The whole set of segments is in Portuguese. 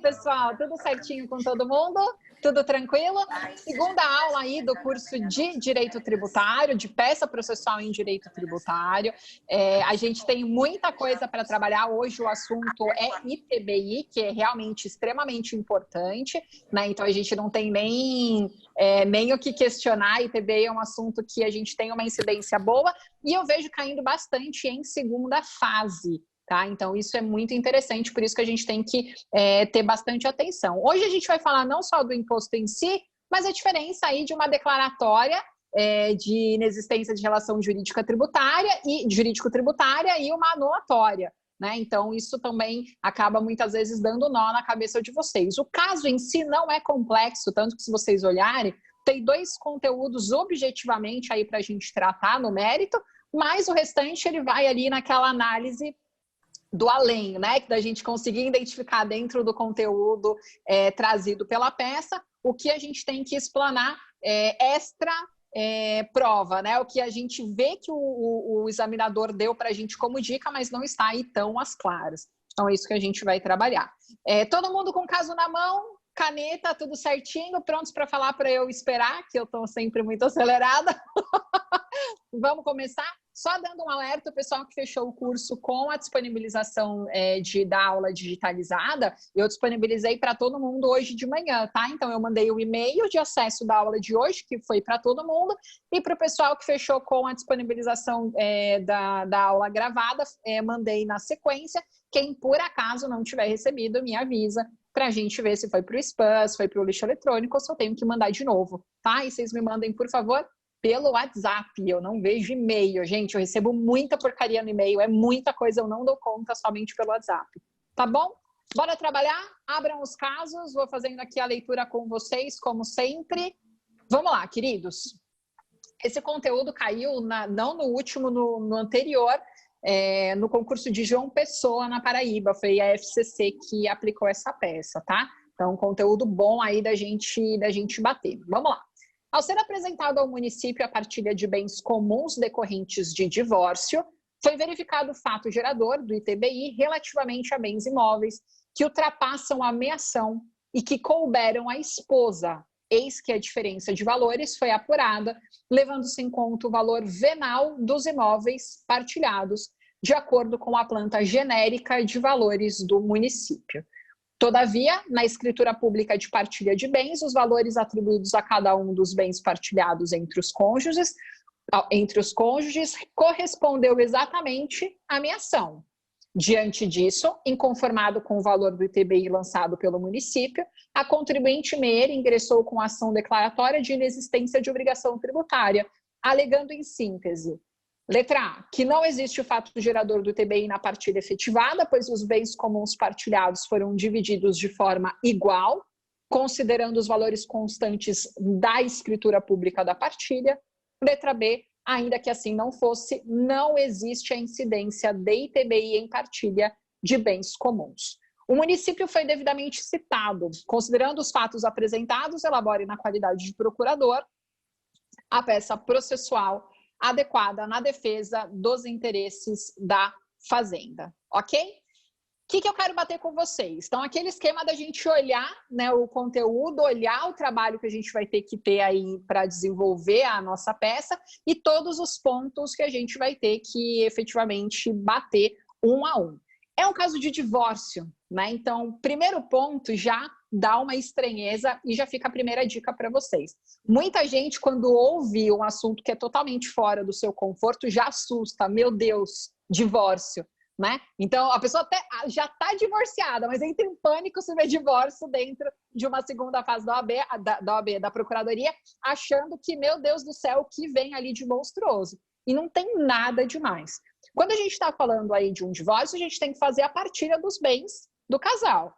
pessoal? Tudo certinho com todo mundo? Tudo tranquilo? Segunda aula aí do curso de Direito Tributário, de peça processual em Direito Tributário. A gente tem muita coisa para trabalhar. Hoje o assunto é ITBI, que é realmente extremamente importante, né? Então a gente não tem nem o que questionar. ITBI é um assunto que a gente tem uma incidência boa e eu vejo caindo bastante em segunda fase. Tá? Então, isso é muito interessante, por isso que a gente tem que ter bastante atenção. Hoje a gente vai falar não só do imposto em si, mas a diferença aí de uma declaratória de inexistência de relação jurídico-tributária e uma anuatória. Né? Então, isso também acaba muitas vezes dando nó na cabeça de vocês. O caso em si não é complexo, tanto que se vocês olharem, tem 2 conteúdos objetivamente aí para a gente tratar no mérito, mas o restante ele vai ali naquela análise do além, né? Da gente conseguir identificar dentro do conteúdo trazido pela peça o que a gente tem que explanar extra prova, né? O que a gente vê que o examinador deu para a gente como dica, mas não está aí tão às claras. Então é isso que a gente vai trabalhar. Todo mundo com o caso na mão, caneta, tudo certinho, prontos para falar para eu esperar, que eu estou sempre muito acelerada. Vamos começar? Só dando um alerta, o pessoal que fechou o curso com a disponibilização da aula digitalizada, eu disponibilizei para todo mundo hoje de manhã, tá? Então, eu mandei o e-mail de acesso da aula de hoje, que foi para todo mundo, e para o pessoal que fechou com a disponibilização da aula gravada, mandei na sequência. Quem, por acaso, não tiver recebido, me avisa para a gente ver se foi para o spam, se foi para o lixo eletrônico, ou se eu tenho que mandar de novo, tá? E vocês me mandem, por favor, pelo WhatsApp. Eu não vejo e-mail, gente. Eu recebo muita porcaria no e-mail, é muita coisa, eu não dou conta somente pelo WhatsApp. Tá bom? Bora trabalhar? Abram os casos, vou fazendo aqui a leitura com vocês, como sempre. Vamos lá, queridos. Esse conteúdo caiu, não no último, no anterior, no concurso de João Pessoa, na Paraíba. Foi a FCC que aplicou essa peça, tá? Então, conteúdo bom aí da gente bater. Vamos lá. Ao ser apresentado ao município a partilha de bens comuns decorrentes de divórcio, foi verificado o fato gerador do ITBI relativamente a bens imóveis que ultrapassam a meação e que couberam à esposa. Eis que a diferença de valores foi apurada, levando-se em conta o valor venal dos imóveis partilhados, de acordo com a planta genérica de valores do município. Todavia, na escritura pública de partilha de bens, os valores atribuídos a cada um dos bens partilhados entre os cônjuges correspondeu exatamente à meação. Diante disso, inconformado com o valor do ITBI lançado pelo município, a contribuinte MER ingressou com ação declaratória de inexistência de obrigação tributária, alegando em síntese: letra A, que não existe o fato gerador do ITBI na partilha efetivada, pois os bens comuns partilhados foram divididos de forma igual, considerando os valores constantes da escritura pública da partilha. Letra B, ainda que assim não fosse, não existe a incidência de ITBI em partilha de bens comuns. O município foi devidamente citado. Considerando os fatos apresentados, elabore na qualidade de procurador a peça processual adequada na defesa dos interesses da Fazenda, ok? O que eu quero bater com vocês? Então, aquele esquema da gente olhar, né, o conteúdo, olhar o trabalho que a gente vai ter que ter aí para desenvolver a nossa peça e todos os pontos que a gente vai ter que efetivamente bater um a um. É um caso de divórcio, né? Então, primeiro ponto já dá uma estranheza e já fica a primeira dica para vocês. Muita gente, quando ouve um assunto que é totalmente fora do seu conforto, já assusta. Meu Deus, divórcio, né? Então, a pessoa até já está divorciada, mas entra em pânico se vê divórcio dentro de uma segunda fase da OAB, da Procuradoria, achando que, meu Deus do céu, o que vem ali de monstruoso. E não tem nada demais. Quando a gente está falando aí de um divórcio, a gente tem que fazer a partilha dos bens do casal.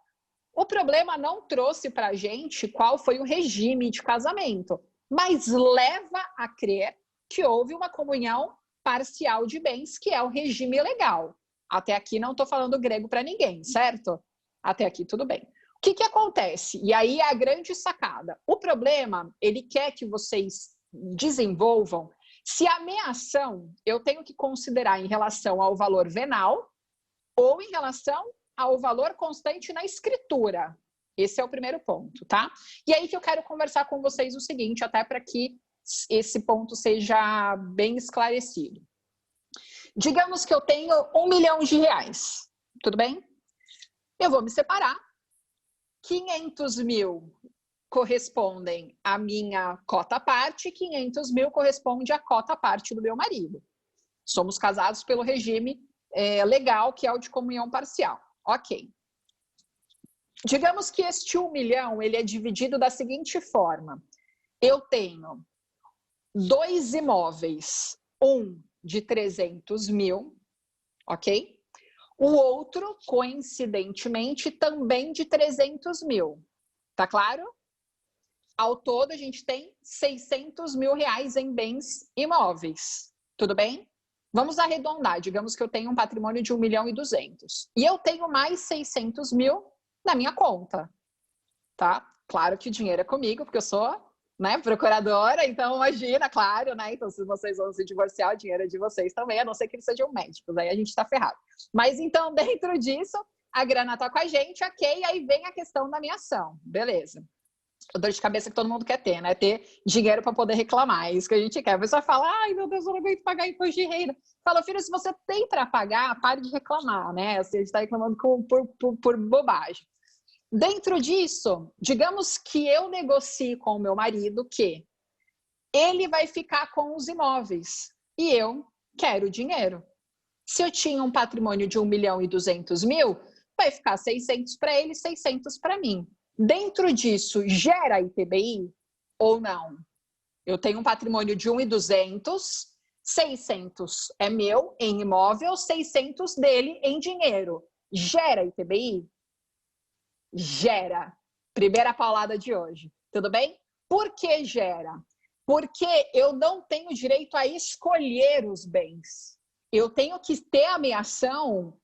O problema não trouxe para a gente qual foi o regime de casamento, mas leva a crer que houve uma comunhão parcial de bens, que é o regime legal. Até aqui não estou falando grego para ninguém, certo? Até aqui tudo bem. O que acontece? E aí é a grande sacada. O problema, ele quer que vocês desenvolvam se a meação eu tenho que considerar em relação ao valor venal ou em relação ao valor constante na escritura. Esse é o primeiro ponto, tá? E aí que eu quero conversar com vocês o seguinte, até para que esse ponto seja bem esclarecido. Digamos que eu tenho R$1 milhão, tudo bem? Eu vou me separar, 500 mil correspondem à minha cota à parte, 500 mil corresponde à cota à parte do meu marido. Somos casados pelo regime legal, que é o de comunhão parcial. Ok. Digamos que este 1 milhão ele é dividido da seguinte forma. Eu tenho 2 imóveis, um de 300 mil, ok? O outro, coincidentemente, também de 300 mil. Tá claro? Ao todo, a gente tem R$600 mil em bens imóveis. Tudo bem? Vamos arredondar. Digamos que eu tenho um patrimônio de 1 milhão e 200. E eu tenho mais 600 mil na minha conta. Tá? Claro que o dinheiro é comigo, porque eu sou, né, procuradora, então imagina, claro, né? Então, se vocês vão se divorciar, o dinheiro é de vocês também, a não ser que eles sejam médicos, aí a gente tá ferrado. Mas então, dentro disso, a grana tá com a gente, ok, aí vem a questão da minha ação. Beleza. A dor de cabeça que todo mundo quer ter, né? Ter dinheiro para poder reclamar. É isso que a gente quer. A pessoa fala, ai, meu Deus, eu não aguento pagar imposto de renda. Fala, filho, se você tem para pagar, pare de reclamar, né? Assim, a gente está reclamando por bobagem. Dentro disso, digamos que eu negocie com o meu marido que ele vai ficar com os imóveis e eu quero dinheiro. Se eu tinha um patrimônio de 1 milhão e 200 mil, vai ficar 600 para ele, 600 para mim. Dentro disso, gera ITBI ou não? Eu tenho um patrimônio de 1.200, 600 é meu em imóvel, 600 dele em dinheiro. Gera ITBI? Gera. Primeira paulada de hoje. Tudo bem? Por que gera? Porque eu não tenho direito a escolher os bens. Eu tenho que ter a minha ação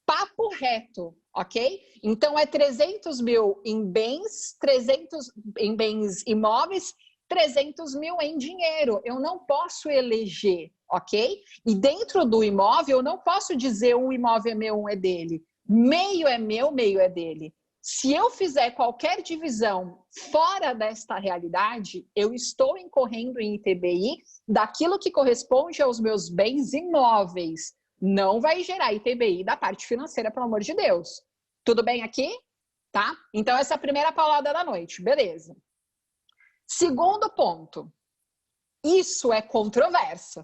papo reto, ok? Então, é 300 mil em bens, 300 em bens imóveis, 300 mil em dinheiro. Eu não posso eleger, ok? E dentro do imóvel, eu não posso dizer um imóvel é meu, um é dele. Meio é meu, meio é dele. Se eu fizer qualquer divisão fora desta realidade, eu estou incorrendo em ITBI daquilo que corresponde aos meus bens imóveis. Não vai gerar ITBI da parte financeira, pelo amor de Deus. Tudo bem aqui? Tá? Então, essa é a primeira paulada da noite. Beleza. Segundo ponto. Isso é controverso.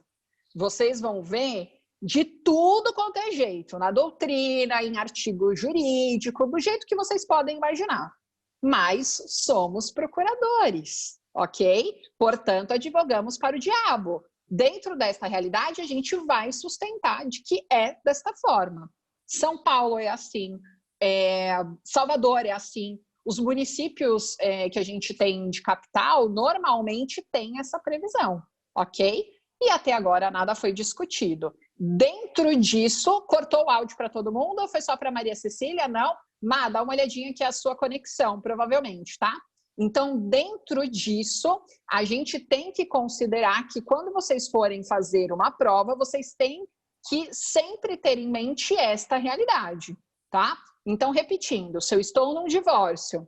Vocês vão ver de tudo quanto é jeito, na doutrina, em artigo jurídico, do jeito que vocês podem imaginar. Mas somos procuradores, ok? Portanto, advogamos para o diabo. Dentro desta realidade, a gente vai sustentar de que é desta forma. São Paulo é assim, Salvador é assim. Os municípios que a gente tem de capital, normalmente tem essa previsão, ok? E até agora nada foi discutido. Dentro disso, cortou o áudio para todo mundo ou foi só para Maria Cecília? Não? Má, dá uma olhadinha que é a sua conexão, provavelmente, tá? Então, dentro disso, a gente tem que considerar que quando vocês forem fazer uma prova, vocês têm que sempre ter em mente esta realidade, tá? Então, repetindo, se eu estou num divórcio,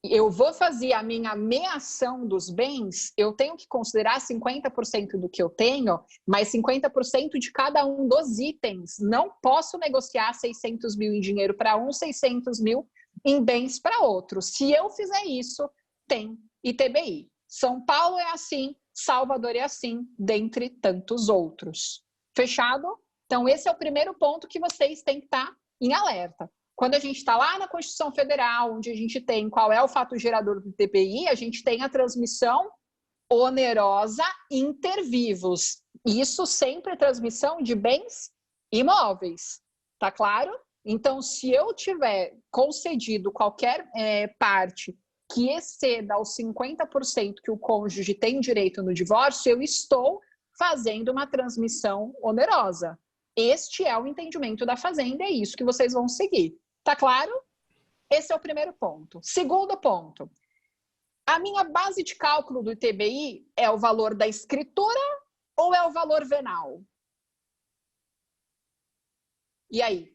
eu vou fazer a minha meação dos bens, eu tenho que considerar 50% do que eu tenho, mas 50% de cada um dos itens. Não posso negociar 600 mil em dinheiro para um, 600 mil em bens para outro. Se eu fizer isso, tem ITBI. São Paulo é assim, Salvador é assim, dentre tantos outros. Fechado? Então, esse é o primeiro ponto que vocês têm que estar em alerta. Quando a gente está lá na Constituição Federal, onde a gente tem qual é o fato gerador do ITBI, a gente tem a transmissão onerosa inter vivos. Isso sempre é transmissão de bens imóveis. Tá claro? Então, se eu tiver concedido qualquer parte que exceda os 50% que o cônjuge tem direito no divórcio, eu estou fazendo uma transmissão onerosa. Este é o entendimento da Fazenda, é isso que vocês vão seguir. Tá claro? Esse é o primeiro ponto. Segundo ponto. A minha base de cálculo do ITBI é o valor da escritura ou é o valor venal? E aí?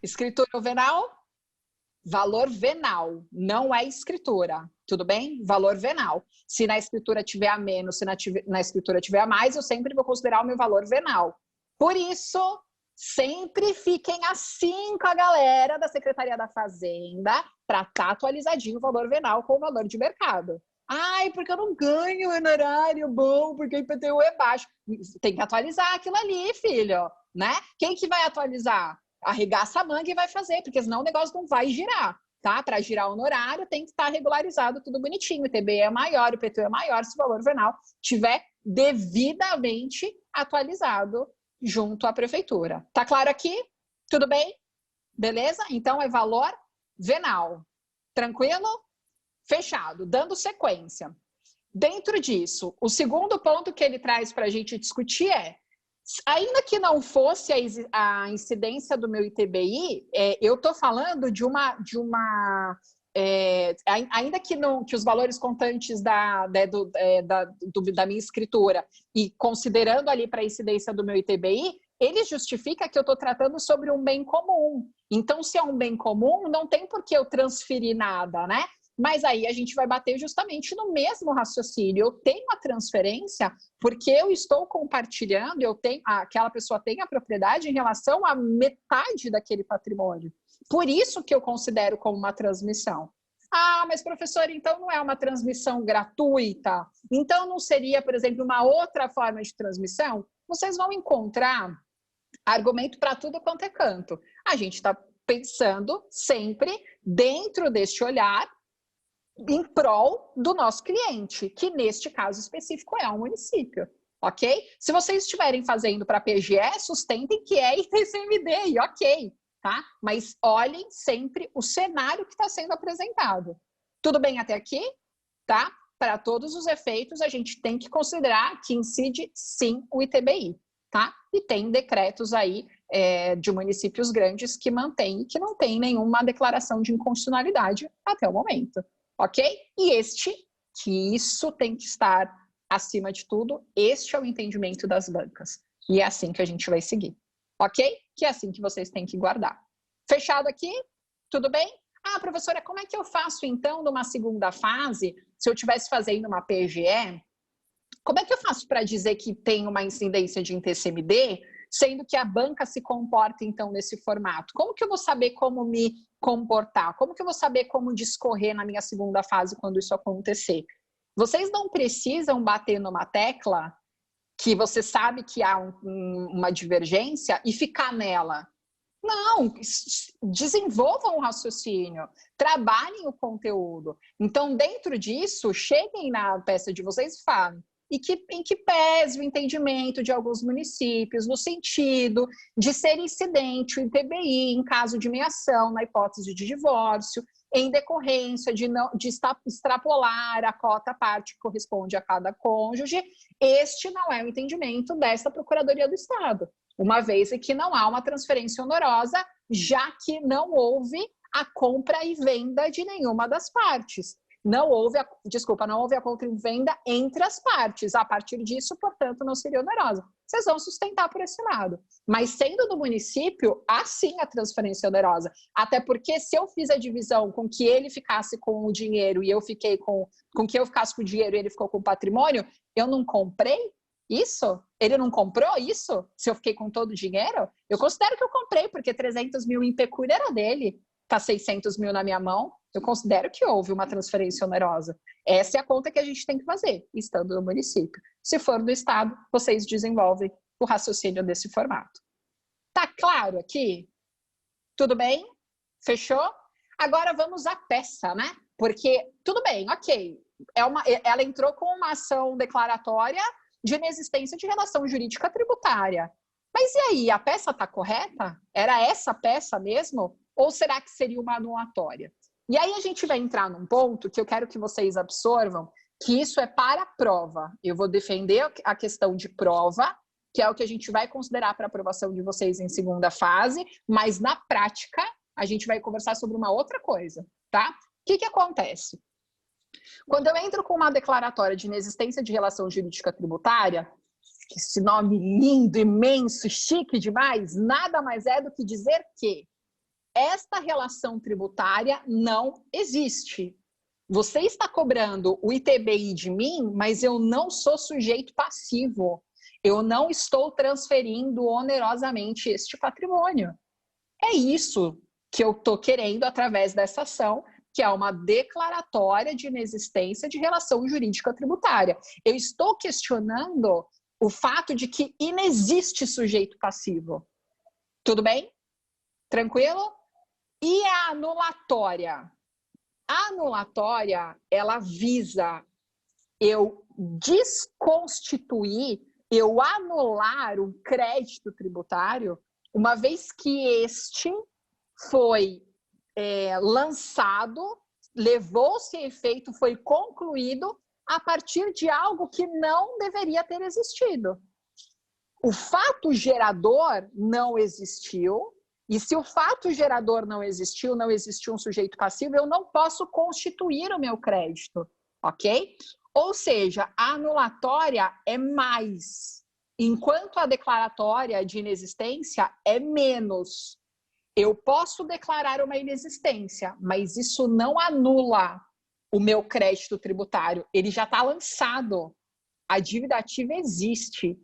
Escritura ou venal? valor venal, não é escritura, tudo bem? Valor venal. Se na escritura tiver a menos, se na escritura tiver a mais, eu sempre vou considerar o meu valor venal. Por isso, sempre fiquem assim com a galera da Secretaria da Fazenda para estar atualizadinho o valor venal com o valor de mercado. Ai, porque eu não ganho honorário bom, porque o IPTU é baixo. Tem que atualizar aquilo ali, filho, né? Quem que vai atualizar? Arregaça a manga e vai fazer, porque senão o negócio não vai girar, tá? Para girar o honorário tem que estar regularizado tudo bonitinho. O ITBI é maior, o IPTU é maior, se o valor venal tiver devidamente atualizado junto à prefeitura. Tá claro aqui? Tudo bem? Beleza? Então é valor venal. Tranquilo? Fechado. Dando sequência. Dentro disso, o segundo ponto que ele traz para a gente discutir é, ainda que não fosse a incidência do meu ITBI, eu estou falando de uma ainda que, que os valores contantes da minha escritura e considerando ali para a incidência do meu ITBI, ele justifica que eu estou tratando sobre um bem comum. Então, se é um bem comum, não tem por que eu transferir nada, né? Mas aí a gente vai bater justamente no mesmo raciocínio. Eu tenho a transferência porque eu estou compartilhando, aquela pessoa tem a propriedade em relação à metade daquele patrimônio. Por isso que eu considero como uma transmissão. Ah, mas professor, então não é uma transmissão gratuita? Então não seria, por exemplo, uma outra forma de transmissão? Vocês vão encontrar argumento para tudo quanto é canto. A gente está pensando sempre dentro deste olhar em prol do nosso cliente, que neste caso específico é um município, ok? Se vocês estiverem fazendo para PGE, sustentem que é ITCMD, e ok, tá? Mas olhem sempre o cenário que está sendo apresentado. Tudo bem até aqui? Tá? Para todos os efeitos, a gente tem que considerar que incide sim o ITBI, tá? E tem decretos aí de municípios grandes que mantêm e que não tem nenhuma declaração de inconstitucionalidade até o momento. Ok? E que isso tem que estar acima de tudo, este é o entendimento das bancas. E é assim que a gente vai seguir. Ok? Que é assim que vocês têm que guardar. Fechado aqui? Tudo bem? Ah, professora, como é que eu faço então numa segunda fase, se eu estivesse fazendo uma PGE, como é que eu faço para dizer que tem uma incidência de ITCMD, sendo que a banca se comporta então nesse formato? Como que eu vou saber como me comportar? Como que eu vou saber como discorrer na minha segunda fase quando isso acontecer? Vocês não precisam bater numa tecla que você sabe que há uma divergência e ficar nela. Não, desenvolvam o raciocínio, trabalhem o conteúdo. Então, dentro disso, cheguem na peça de vocês e falem em que pese o entendimento de alguns municípios no sentido de ser incidente o ITBI em caso de meação na hipótese de divórcio, em decorrência de extrapolar a cota parte que corresponde a cada cônjuge. Este não é o entendimento desta Procuradoria do Estado, uma vez que não há uma transferência honorosa, já que não houve a compra e venda de nenhuma das partes. Não houve a compra e venda entre as partes. A partir disso, portanto, não seria onerosa. Vocês vão sustentar por esse lado. Mas sendo do município, há sim a transferência onerosa. Até porque se eu fiz a divisão com que ele ficasse com o dinheiro e eu fiquei com que eu ficasse com o dinheiro e ele ficou com o patrimônio, eu não comprei isso? Ele não comprou isso? Se eu fiquei com todo o dinheiro? Eu considero que eu comprei, porque 300 mil em pecúnia era dele. Está 600 mil na minha mão, eu considero que houve uma transferência onerosa. Essa é a conta que a gente tem que fazer, estando no município. Se for do Estado, vocês desenvolvem o raciocínio desse formato. Tá claro aqui? Tudo bem? Fechou? Agora vamos à peça, né? Porque, tudo bem, ok. Ela entrou com uma ação declaratória de inexistência de relação jurídica tributária. Mas e aí, a peça está correta? Era essa peça mesmo? Ou será que seria uma anulatória? E aí a gente vai entrar num ponto que eu quero que vocês absorvam, que isso é para a prova. Eu vou defender a questão de prova, que é o que a gente vai considerar para aprovação de vocês em segunda fase, mas na prática a gente vai conversar sobre uma outra coisa, tá? O que acontece? Quando eu entro com uma declaratória de inexistência de relação jurídica tributária, esse nome lindo, imenso, chique demais, nada mais é do que dizer que esta relação tributária não existe. Você está cobrando o ITBI de mim, mas eu não sou sujeito passivo. Eu não estou transferindo onerosamente este patrimônio. É isso que eu estou querendo através dessa ação, que é uma declaratória de inexistência de relação jurídica tributária. Eu estou questionando o fato de que inexiste sujeito passivo. Tudo bem? Tranquilo? E a anulatória? A anulatória, ela visa eu desconstituir, eu anular um crédito tributário, uma vez que este foi lançado, levou-se a efeito, foi concluído a partir de algo que não deveria ter existido. O fato gerador não existiu, e se o fato gerador não existiu um sujeito passivo, eu não posso constituir o meu crédito, ok? Ou seja, a anulatória é mais, enquanto a declaratória de inexistência é menos. Eu posso declarar uma inexistência, mas isso não anula o meu crédito tributário. Ele já está lançado. A dívida ativa existe.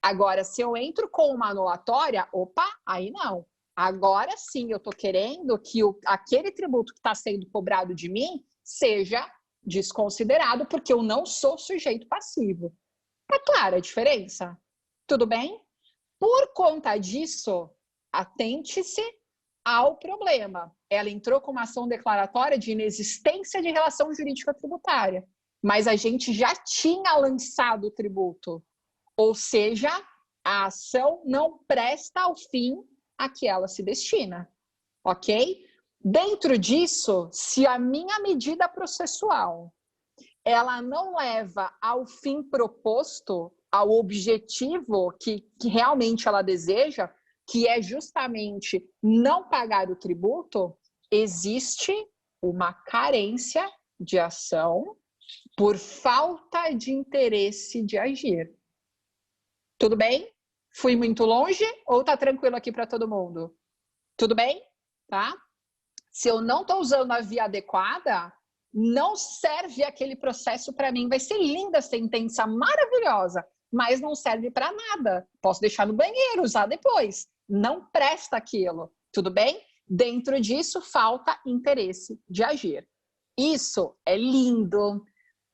Agora, se eu entro com uma anulatória, opa, aí não. Agora sim, eu estou querendo que aquele tributo que está sendo cobrado de mim seja desconsiderado, porque eu não sou sujeito passivo. Tá clara a diferença? Tudo bem? Por conta disso, atente-se ao problema. Ela entrou com uma ação declaratória de inexistência de relação jurídica tributária, mas a gente já tinha lançado o tributo, ou seja, a ação não presta ao fim a que ela se destina, ok? Dentro disso, se a minha medida processual ela não leva ao fim proposto, ao objetivo que realmente ela deseja, que é justamente não pagar o tributo, existe uma carência de ação por falta de interesse de agir. Tudo bem? Fui muito longe ou tá tranquilo aqui para todo mundo? Tudo bem? Tá? Se eu não estou usando a via adequada, não serve aquele processo para mim. Vai ser linda a sentença, maravilhosa, mas não serve para nada. Posso deixar no banheiro, usar depois. Não presta aquilo. Tudo bem? Dentro disso, falta interesse de agir. Isso é lindo.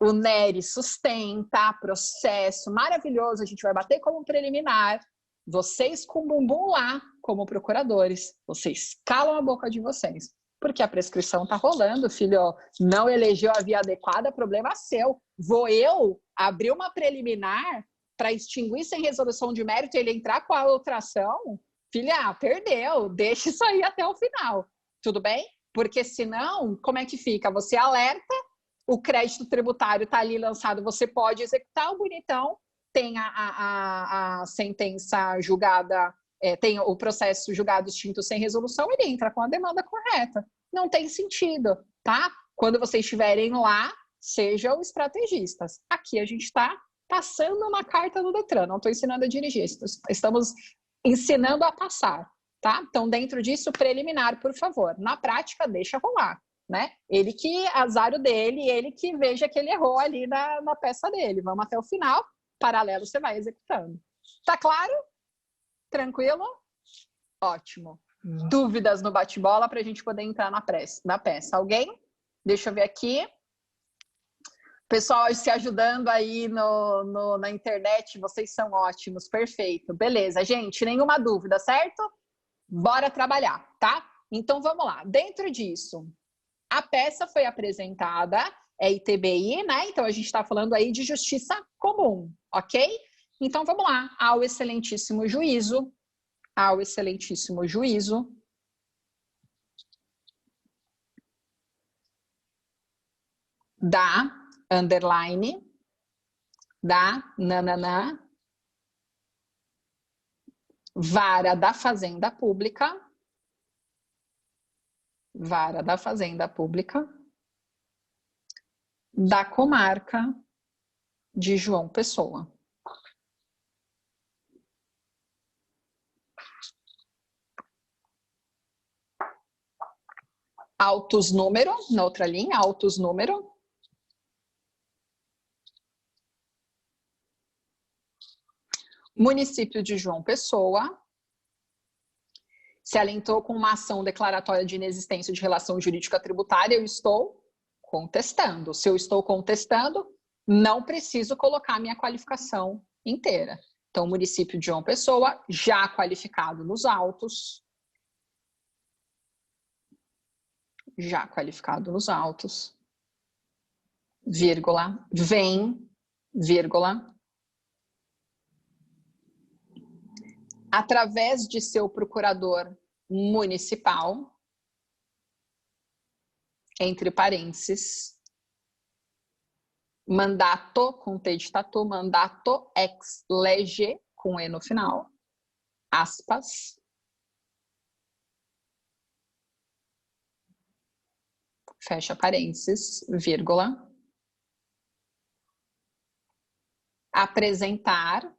O NERI sustenta, processo maravilhoso. A gente vai bater como preliminar. Vocês com o bumbum lá, como procuradores, vocês calam a boca de vocês. Porque a prescrição está rolando, filho. Não elegeu a via adequada, problema seu. Vou eu abrir uma preliminar para extinguir sem resolução de mérito e ele entrar com a outra ação? Filha, perdeu. Deixa isso aí até o final. Tudo bem? Porque senão, como é que fica? Você alerta, o crédito tributário está ali lançado, você pode executar o bonitão, tem a sentença julgada, tem o processo julgado extinto sem resolução, ele entra com a demanda correta. Não tem sentido, tá? Quando vocês estiverem lá, sejam estrategistas. Aqui a gente está passando uma carta no Detran, não estou ensinando a dirigir, estamos ensinando a passar, tá? Então, dentro disso, preliminar, por favor. Na prática, deixa rolar, né? Ele que azar o dele, ele que veja que ele errou ali na peça dele. Vamos até o final, paralelo você vai executando. Tá claro? Tranquilo? Ótimo. Dúvidas no bate-bola para a gente poder entrar na peça. Alguém? Deixa eu ver aqui. Pessoal se ajudando aí na internet, vocês são ótimos, perfeito. Beleza, gente, nenhuma dúvida, certo? Bora trabalhar, tá? Então, vamos lá. Dentro disso, a peça foi apresentada, é ITBI, né? Então, a gente está falando aí de justiça comum, ok? Então, vamos lá. Ao excelentíssimo juízo, da underline, da nananã, vara da Fazenda Pública, da comarca de João Pessoa. autos número, na outra linha, autos número. Município de João Pessoa. Se ela entrou com uma ação declaratória de inexistência de relação jurídica tributária, eu estou contestando. Se eu estou contestando, não preciso colocar minha qualificação inteira. Então, município de João Pessoa, já qualificado nos autos. Já qualificado nos autos. Vírgula. Vem, vírgula. Através de seu procurador municipal, entre parênteses, mandato, com T de tatu, mandato ex lege, com E no final, aspas, fecha parênteses, vírgula, apresentar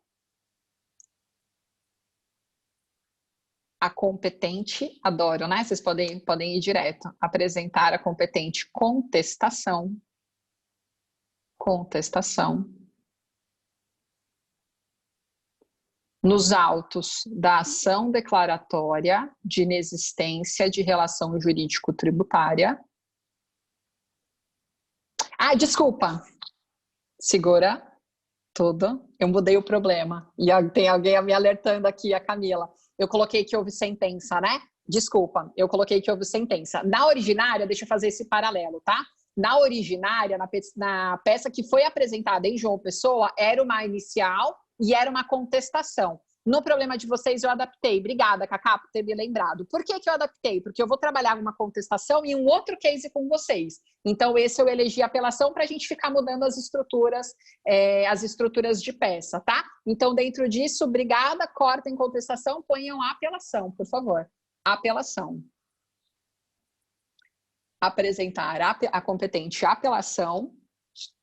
a competente, adoro, né? Vocês podem ir direto. Apresentar a competente contestação. Contestação. Nos autos da ação declaratória de inexistência de relação jurídico-tributária. Ah, desculpa. Segura tudo. Eu mudei o problema. E tem alguém me alertando aqui, a Camila. Eu coloquei que houve sentença, né? Desculpa, eu coloquei que houve sentença. Na originária, deixa eu fazer esse paralelo, tá? Na originária, na peça que foi apresentada em João Pessoa, era uma inicial e era uma contestação. No problema de vocês, eu adaptei. Obrigada, Cacá, por ter me lembrado. Por que eu adaptei? Porque eu vou trabalhar uma contestação e um outro case com vocês. Então, esse eu elegi apelação para a gente ficar mudando as estruturas de peça, tá? Então, dentro disso, obrigada, cortem contestação, ponham a apelação, por favor. Apelação. Apresentar a competente apelação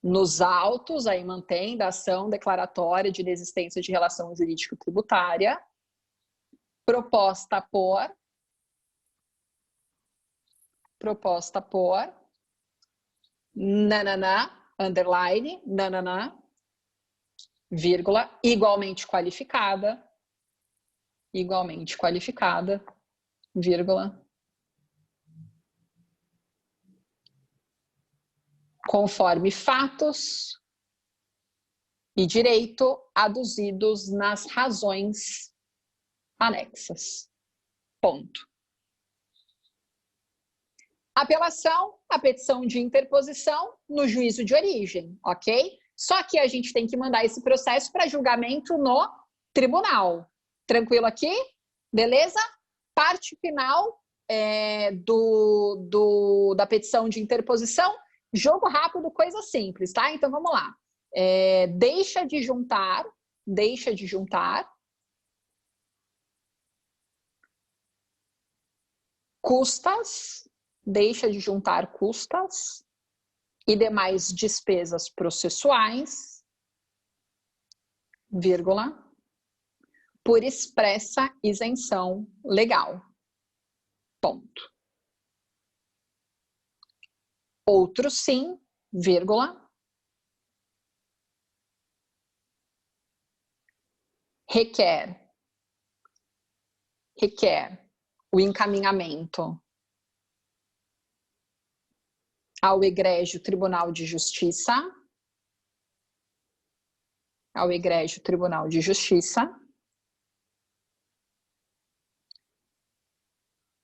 nos autos, aí mantém da ação declaratória de inexistência de relação jurídico-tributária, proposta por nananã, underline, nananã, vírgula, igualmente qualificada, vírgula, conforme fatos e direito aduzidos nas razões anexas. Ponto. Apelação, a petição de interposição no juízo de origem, ok? Só que a gente tem que mandar esse processo para julgamento no tribunal. Tranquilo aqui? Beleza? Parte final da petição de interposição. Jogo rápido, coisa simples, tá? Então, vamos lá. Deixa de juntar custas e demais despesas processuais, vírgula, por expressa isenção legal. Ponto. Outro sim, vírgula, requer o encaminhamento ao egrégio Tribunal de Justiça,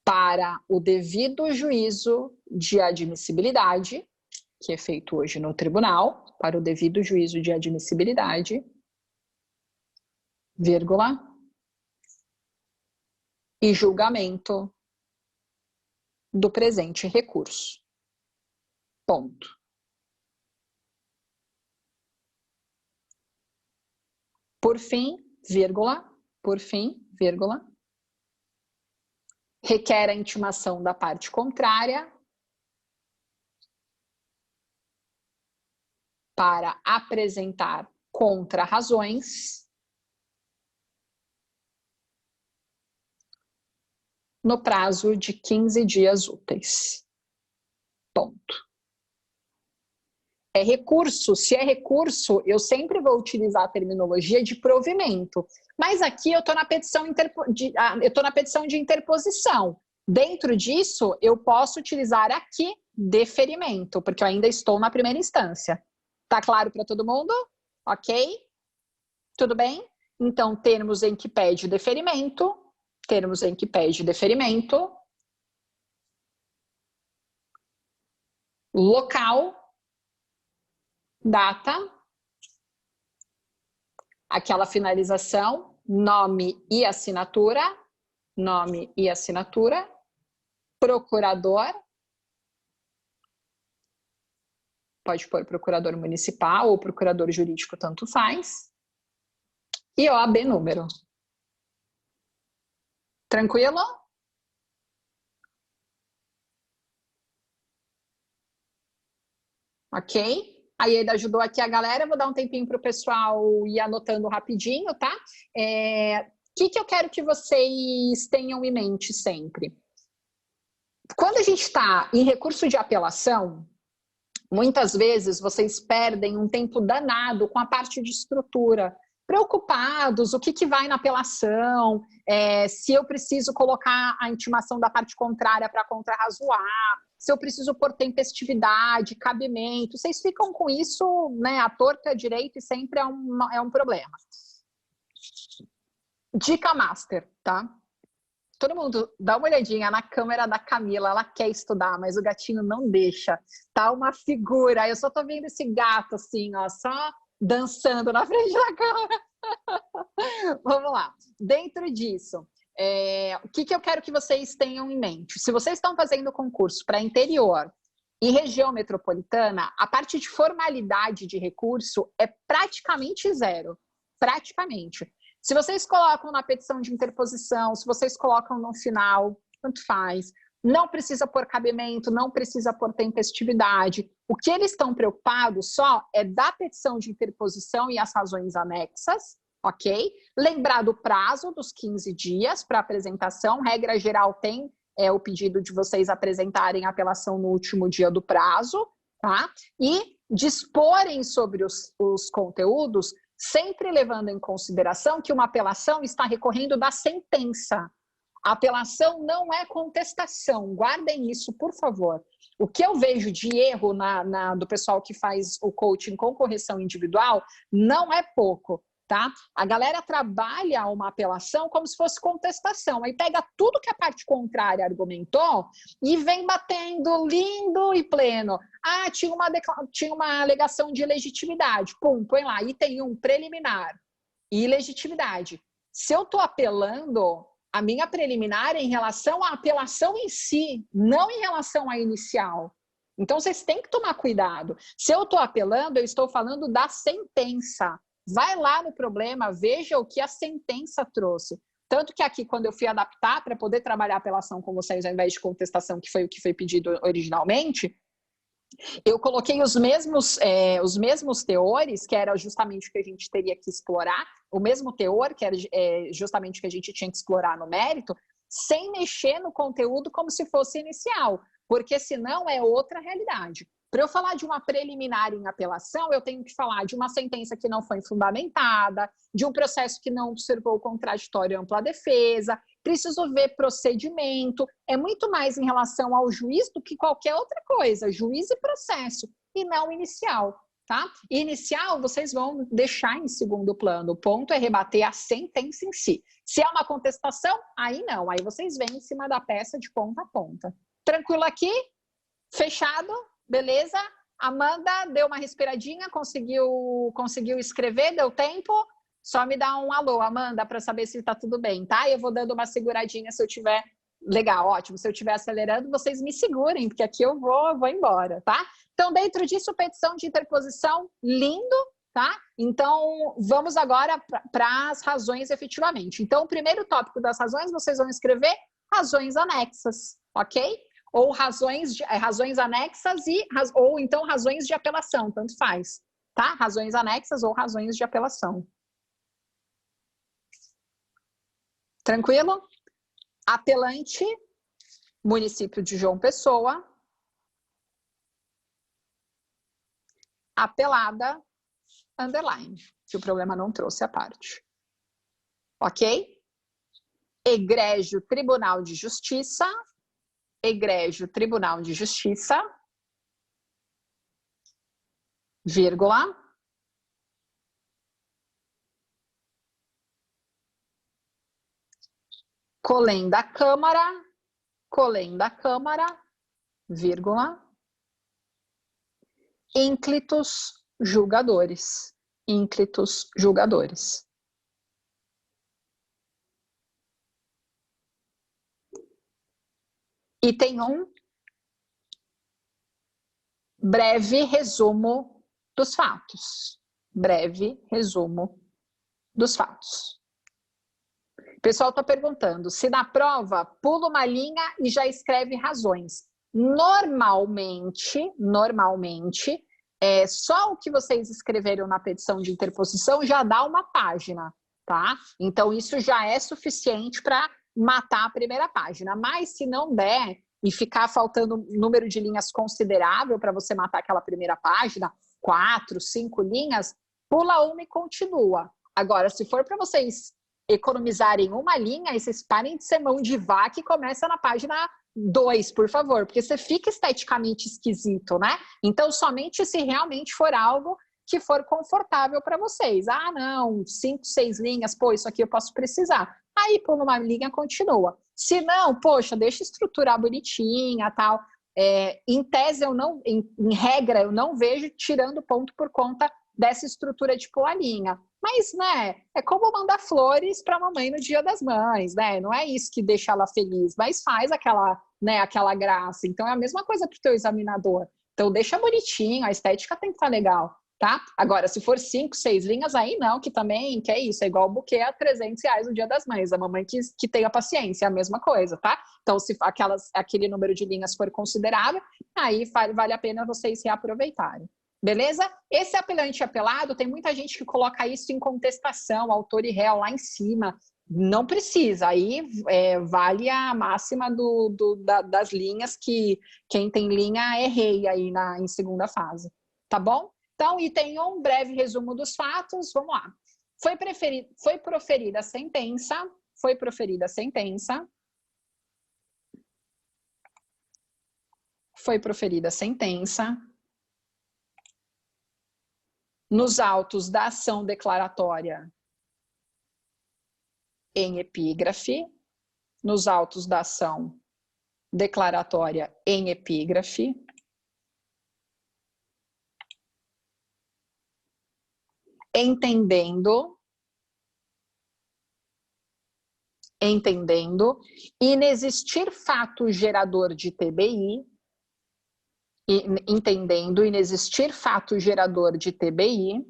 para o devido juízo de admissibilidade, que é feito hoje no tribunal, para o devido juízo de admissibilidade, vírgula, e julgamento do presente recurso. Ponto. Por fim, vírgula, requer a intimação da parte contrária para apresentar contra-razões no prazo de 15 dias úteis. ponto. É recurso. Se é recurso, eu sempre vou utilizar a terminologia de provimento. Mas aqui eu estou na petição de interposição. Dentro disso, eu posso utilizar aqui deferimento, porque eu ainda estou na primeira instância. Tá claro para todo mundo? Ok? Tudo bem? Então, termos em que pede deferimento, termos em que pede deferimento, local, data, aquela finalização, nome e assinatura, procurador, pode pôr procurador municipal ou procurador jurídico, tanto faz, e OAB número. Tranquilo? Ok? Aí ele ajudou aqui a galera, vou dar um tempinho para o pessoal ir anotando rapidinho, tá? O que eu quero que vocês tenham em mente sempre? Quando a gente está em recurso de apelação, muitas vezes vocês perdem um tempo danado com a parte de estrutura, preocupados, o que vai na apelação, se eu preciso colocar a intimação da parte contrária para contrarrazoar, se eu preciso pôr tempestividade, cabimento, vocês ficam com isso, né, à torta, à direita, e sempre é um problema. Dica master, tá? Todo mundo dá uma olhadinha na câmera da Camila, ela quer estudar, mas o gatinho não deixa. Tá uma figura, eu só tô vendo esse gato assim, ó, só dançando na frente da câmera. Vamos lá. Dentro disso, o que eu quero que vocês tenham em mente? Se vocês estão fazendo concurso para interior e região metropolitana, a parte de formalidade de recurso é praticamente zero. Praticamente. Se vocês colocam na petição de interposição, se vocês colocam no final, tanto faz. Não precisa pôr cabimento, não precisa pôr tempestividade. O que eles estão preocupados só é da petição de interposição e as razões anexas, ok? Lembrar do prazo dos 15 dias para apresentação. Regra geral tem o pedido de vocês apresentarem a apelação no último dia do prazo, tá? E disporem sobre os conteúdos, sempre levando em consideração que uma apelação está recorrendo da sentença. A apelação não é contestação, guardem isso, por favor. O que eu vejo de erro do pessoal que faz o coaching com correção individual não é pouco, tá? A galera trabalha uma apelação como se fosse contestação, aí pega tudo que a parte contrária argumentou e vem batendo lindo e pleno. Ah, tinha uma alegação de ilegitimidade, pum, põe lá, item 1, preliminar, ilegitimidade. Se eu estou apelando, a minha preliminar é em relação à apelação em si, não em relação à inicial. Então, vocês têm que tomar cuidado. Se eu estou apelando, eu estou falando da sentença. Vai lá no problema, veja o que a sentença trouxe. Tanto que aqui, quando eu fui adaptar para poder trabalhar a apelação com vocês, ao invés de contestação, que foi o que foi pedido originalmente, eu coloquei os mesmos teores, que era justamente o que a gente teria que explorar, o mesmo teor, que era justamente o que a gente tinha que explorar no mérito, sem mexer no conteúdo como se fosse inicial, porque senão é outra realidade. Para eu falar de uma preliminar em apelação, eu tenho que falar de uma sentença que não foi fundamentada, de um processo que não observou o contraditório e ampla defesa, preciso ver procedimento, é muito mais em relação ao juiz do que qualquer outra coisa, juiz e processo, e não inicial, tá? Inicial, vocês vão deixar em segundo plano, o ponto é rebater a sentença em si. Se é uma contestação, aí não, aí vocês vêm em cima da peça de ponta a ponta. Tranquilo aqui? Fechado? Beleza? Amanda deu uma respiradinha, conseguiu escrever, deu tempo? Só me dá um alô, Amanda, para saber se está tudo bem, tá? Eu vou dando uma seguradinha se eu tiver... Legal, ótimo. Se eu estiver acelerando, vocês me segurem, porque aqui eu vou embora, tá? Então, dentro disso, petição de interposição, lindo, tá? Então, vamos agora para as razões efetivamente. Então, o primeiro tópico das razões, vocês vão escrever razões anexas, ok? Ou razões anexas ou então razões de apelação, tanto faz, tá? Razões anexas ou razões de apelação. Tranquilo? Tranquilo? Apelante, município de João Pessoa. apelada, underline, se o problema não trouxe a parte. Ok? Egrégio Tribunal de Justiça, Egrégio Tribunal de Justiça, vírgula, Colém da Câmara, vírgula, ínclitos julgadores, ínclitos julgadores. E tem um breve resumo dos fatos. Breve resumo dos fatos. O pessoal está perguntando se na prova pula uma linha e já escreve razões. Normalmente, só o que vocês escreveram na petição de interposição já dá uma página, tá? Então, isso já é suficiente para matar a primeira página. Mas, se não der e ficar faltando um número de linhas considerável para você matar aquela primeira página, 4, 5 linhas, pula uma e continua. Agora, se for para vocês economizarem uma linha, aí vocês parem de ser mão de vaca e começa na página 2, por favor, porque você fica esteticamente esquisito, né? Então, somente se realmente for algo que for confortável para vocês. Ah, não, 5, 6 linhas, pô, isso aqui eu posso precisar. Aí, por uma linha, continua. Se não, poxa, deixa estruturar bonitinha, tal. Em tese, em regra, eu não vejo tirando ponto por conta dessa estrutura de pôr a linha. Mas, né, é como mandar flores para a mamãe no Dia das Mães, né? Não é isso que deixa ela feliz, mas faz aquela, né, aquela graça. Então, é a mesma coisa para o teu examinador. Então, deixa bonitinho, a estética tem que estar legal, tá? Agora, se for 5, 6 linhas, aí não, que também, que é isso, é igual o buquê a R$300 no Dia das Mães. A mamãe que tenha paciência, é a mesma coisa, tá? Então, se aquele número de linhas for considerável, aí vale a pena vocês reaproveitarem. Beleza? Esse apelante apelado, tem muita gente que coloca isso em contestação, autor e réu lá em cima. Não precisa, aí vale a máxima das linhas, que quem tem linha é rei aí em segunda fase. Tá bom? Então, e tem um breve resumo dos fatos, vamos lá. Foi proferida a sentença, foi proferida a sentença, foi proferida a sentença, nos autos da ação declaratória em epígrafe, nos autos da ação declaratória em epígrafe, entendendo, inexistir fato gerador de TBI, entendendo inexistir fato gerador de TBI,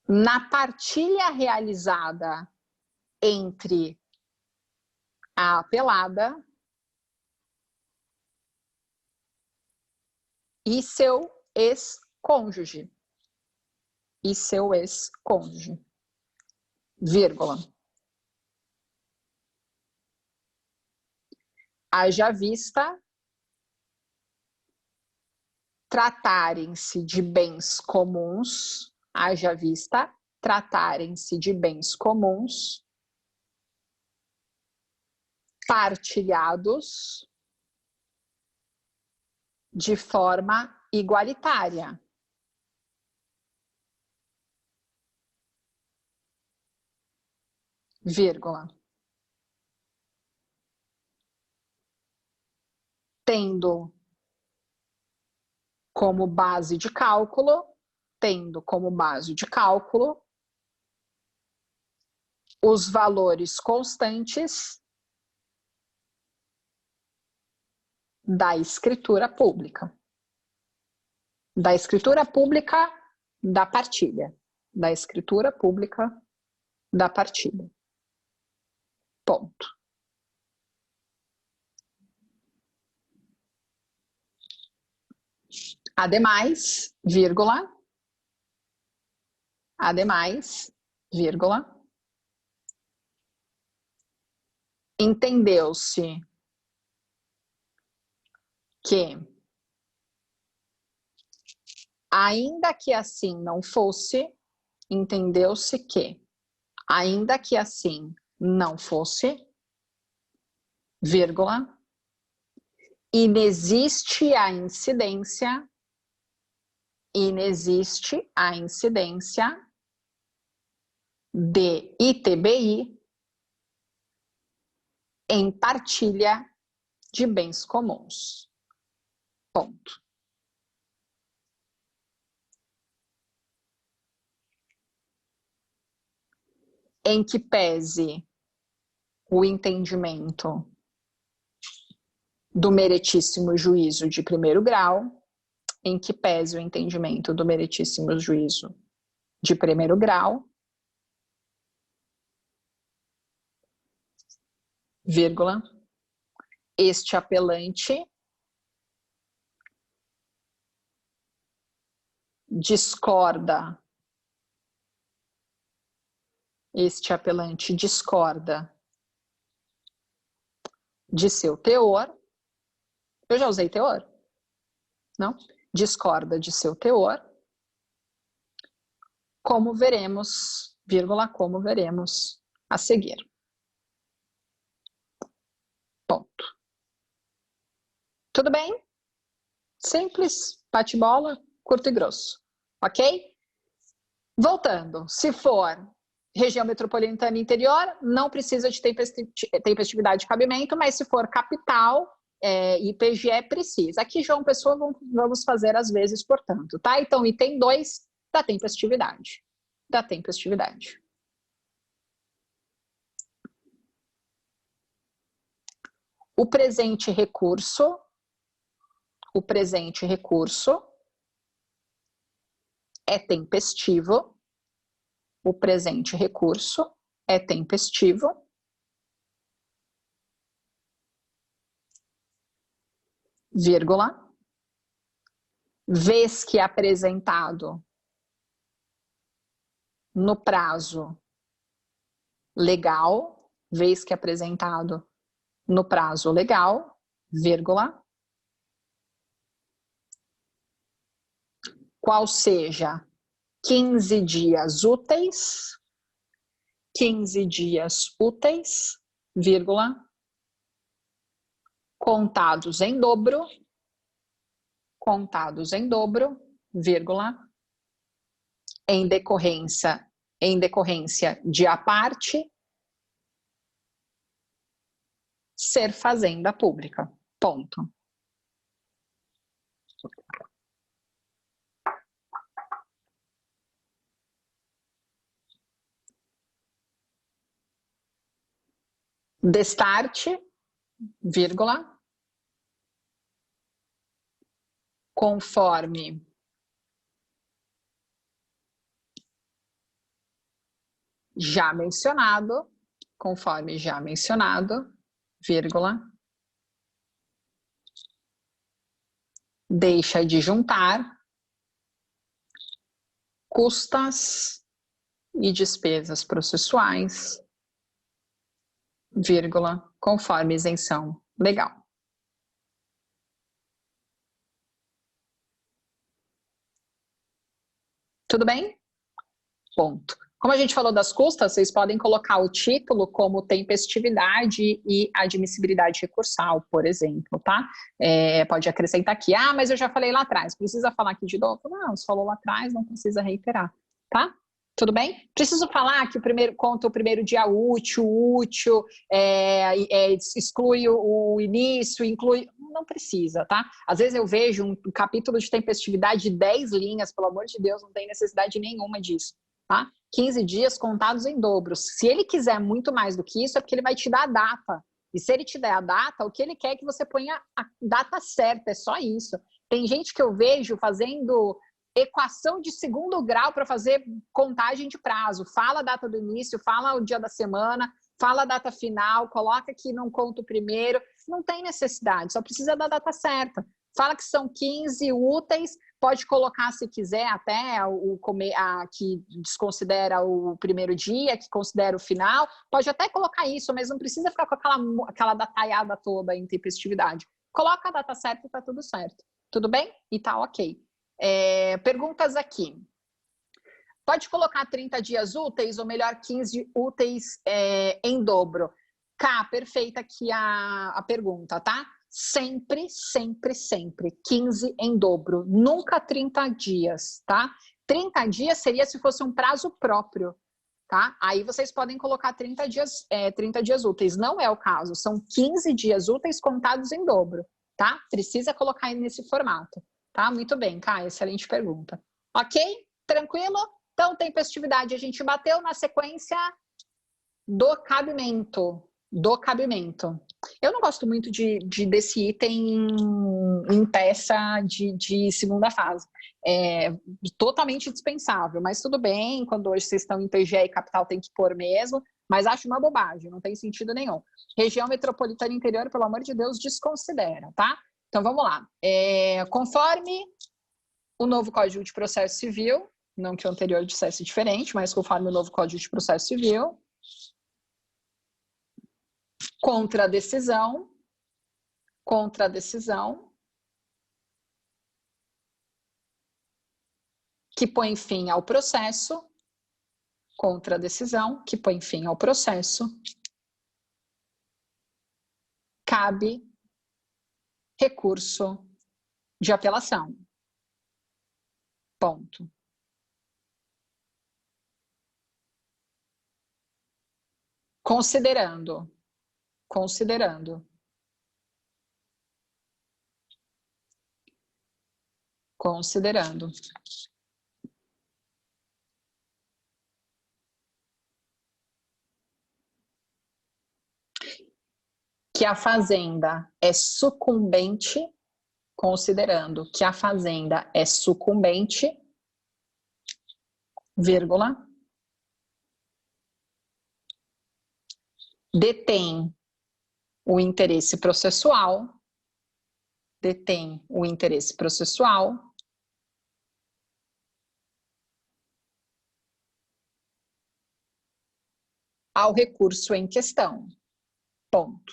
na partilha realizada entre a apelada e seu ex-cônjuge. E seu ex-cônjuge. Vírgula. Haja vista tratarem-se de bens comuns, haja vista tratarem-se de bens comuns partilhados de forma igualitária. Vírgula. Tendo como base de cálculo, os valores constantes da escritura pública. Da escritura pública da partilha. Da escritura pública da partilha. Ponto. Ademais, vírgula, entendeu-se que, ainda que assim não fosse, entendeu-se que, ainda que assim não fosse, vírgula, inexiste a incidência de ITBI em partilha de bens comuns. Ponto. Em que pese o entendimento do meritíssimo juízo de primeiro grau, em que pese o entendimento do meritíssimo juízo de primeiro grau, vírgula, este apelante discorda de seu teor. Eu já usei teor? Não? Discorda de seu teor, como veremos, vírgula, como veremos a seguir. Ponto. Tudo bem? Simples, bate-bola, curto e grosso. Ok? Voltando, se for região metropolitana interior, não precisa de tempestividade de cabimento, mas se for capital, e PGE precisa. Aqui, João Pessoa, vamos fazer às vezes, portanto, tá? Então, item 2 da tempestividade. Da tempestividade. O presente recurso é tempestivo. O presente recurso é tempestivo. Vírgula. Vez que apresentado no prazo legal, vez que apresentado no prazo legal, vírgula, qual seja 15 dias úteis, vírgula, contados em dobro, vírgula, em decorrência de a parte ser fazenda pública. Ponto. Destarte, vírgula, conforme já mencionado, vírgula, deixa de juntar custas e despesas processuais, vírgula, conforme isenção legal. Tudo bem? Ponto. Como a gente falou das custas, vocês podem colocar o título como tempestividade e admissibilidade recursal, por exemplo, tá? Pode acrescentar aqui, mas eu já falei lá atrás, precisa falar aqui de novo? Não, se falou lá atrás, não precisa reiterar, tá? Tudo bem? Preciso falar que conta o primeiro dia útil, exclui o início, inclui... Não precisa, tá? Às vezes eu vejo um capítulo de tempestividade de 10 linhas, pelo amor de Deus, não tem necessidade nenhuma disso, tá? 15 dias contados em dobro. Se ele quiser muito mais do que isso, é porque ele vai te dar a data. E se ele te der a data, o que ele quer é que você ponha a data certa, é só isso. Tem gente que eu vejo fazendo equação de segundo grau para fazer contagem de prazo. Fala a data do início, fala o dia da semana, fala a data final, coloca que não conta o primeiro. Não tem necessidade, só precisa da data certa. Fala que são 15 úteis, pode colocar, se quiser, até que desconsidera o primeiro dia, que considera o final. Pode até colocar isso, mas não precisa ficar com aquela dataiada toda em tempestividade. Coloca a data certa e tá tudo certo. Tudo bem? E tá ok. Perguntas aqui. Pode colocar 30 dias úteis, ou melhor, 15 úteis em dobro. Cá, perfeita aqui a pergunta, tá? Sempre, sempre, sempre 15 em dobro. Nunca 30 dias, tá? 30 dias seria se fosse um prazo próprio, tá? Aí vocês podem colocar 30 dias úteis. Não é o caso. São 15 dias úteis contados em dobro, tá? Precisa colocar aí nesse formato, tá? Muito bem, Cá, excelente pergunta. Ok? Tranquilo? Então, tempestividade, a gente bateu na sequência do cabimento. Eu não gosto muito desse item em peça de segunda fase. É totalmente dispensável, mas tudo bem, quando hoje vocês estão em PGE e capital tem que pôr mesmo, mas acho uma bobagem, não tem sentido nenhum. Região metropolitana interior, pelo amor de Deus, desconsidera, tá? Então, vamos lá. Conforme o novo Código de Processo Civil, não que o anterior dissesse diferente, mas conforme o novo Código de Processo Civil, contradecisão, que põe fim ao processo, contradecisão, que põe fim ao processo, cabe recurso de apelação. Ponto. Considerando que a fazenda é sucumbente, considerando que a fazenda é sucumbente, vírgula, detém o interesse processual, ao recurso em questão. Ponto.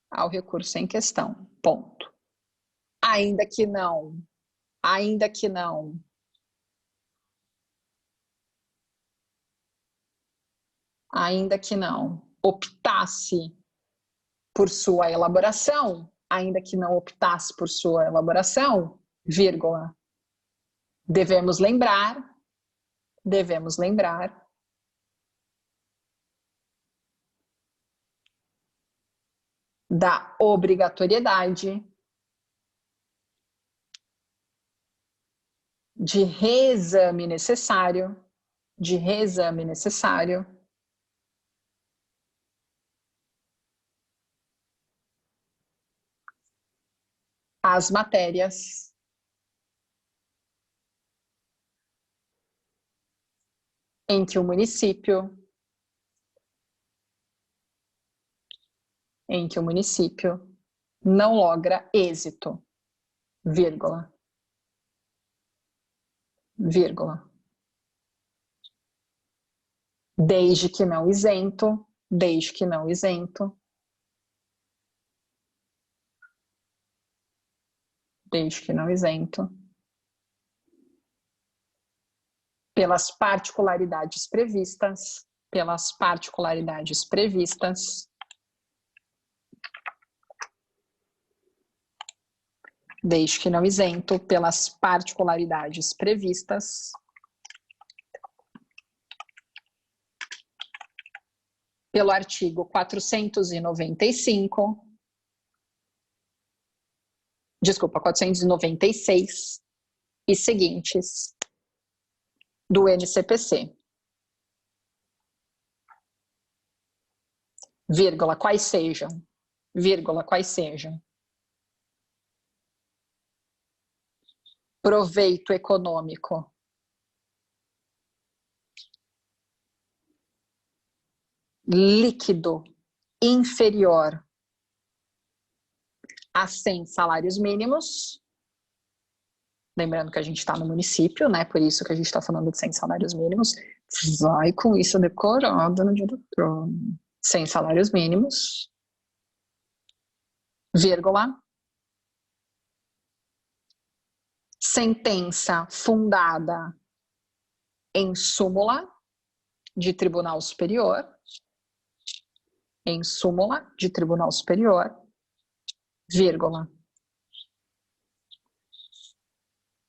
Ao recurso em questão. Ponto. Ainda que não optasse por sua elaboração, vírgula, devemos lembrar da obrigatoriedade de reexame necessário, às matérias em que o município não logra êxito, vírgula, desde que não isento, pelas particularidades previstas, desde que não isento pelas particularidades previstas pelo artigo 496 e seguintes do NCPC. Vírgula, quais sejam. Proveito econômico líquido inferior a 100 salários mínimos. Lembrando que a gente está no município, né? Por isso que a gente está falando de 100 salários mínimos. Vai com isso decorado no dia do trono. 100 salários mínimos vírgula, sentença fundada em súmula de Tribunal Superior, em súmula de Tribunal Superior, vírgula,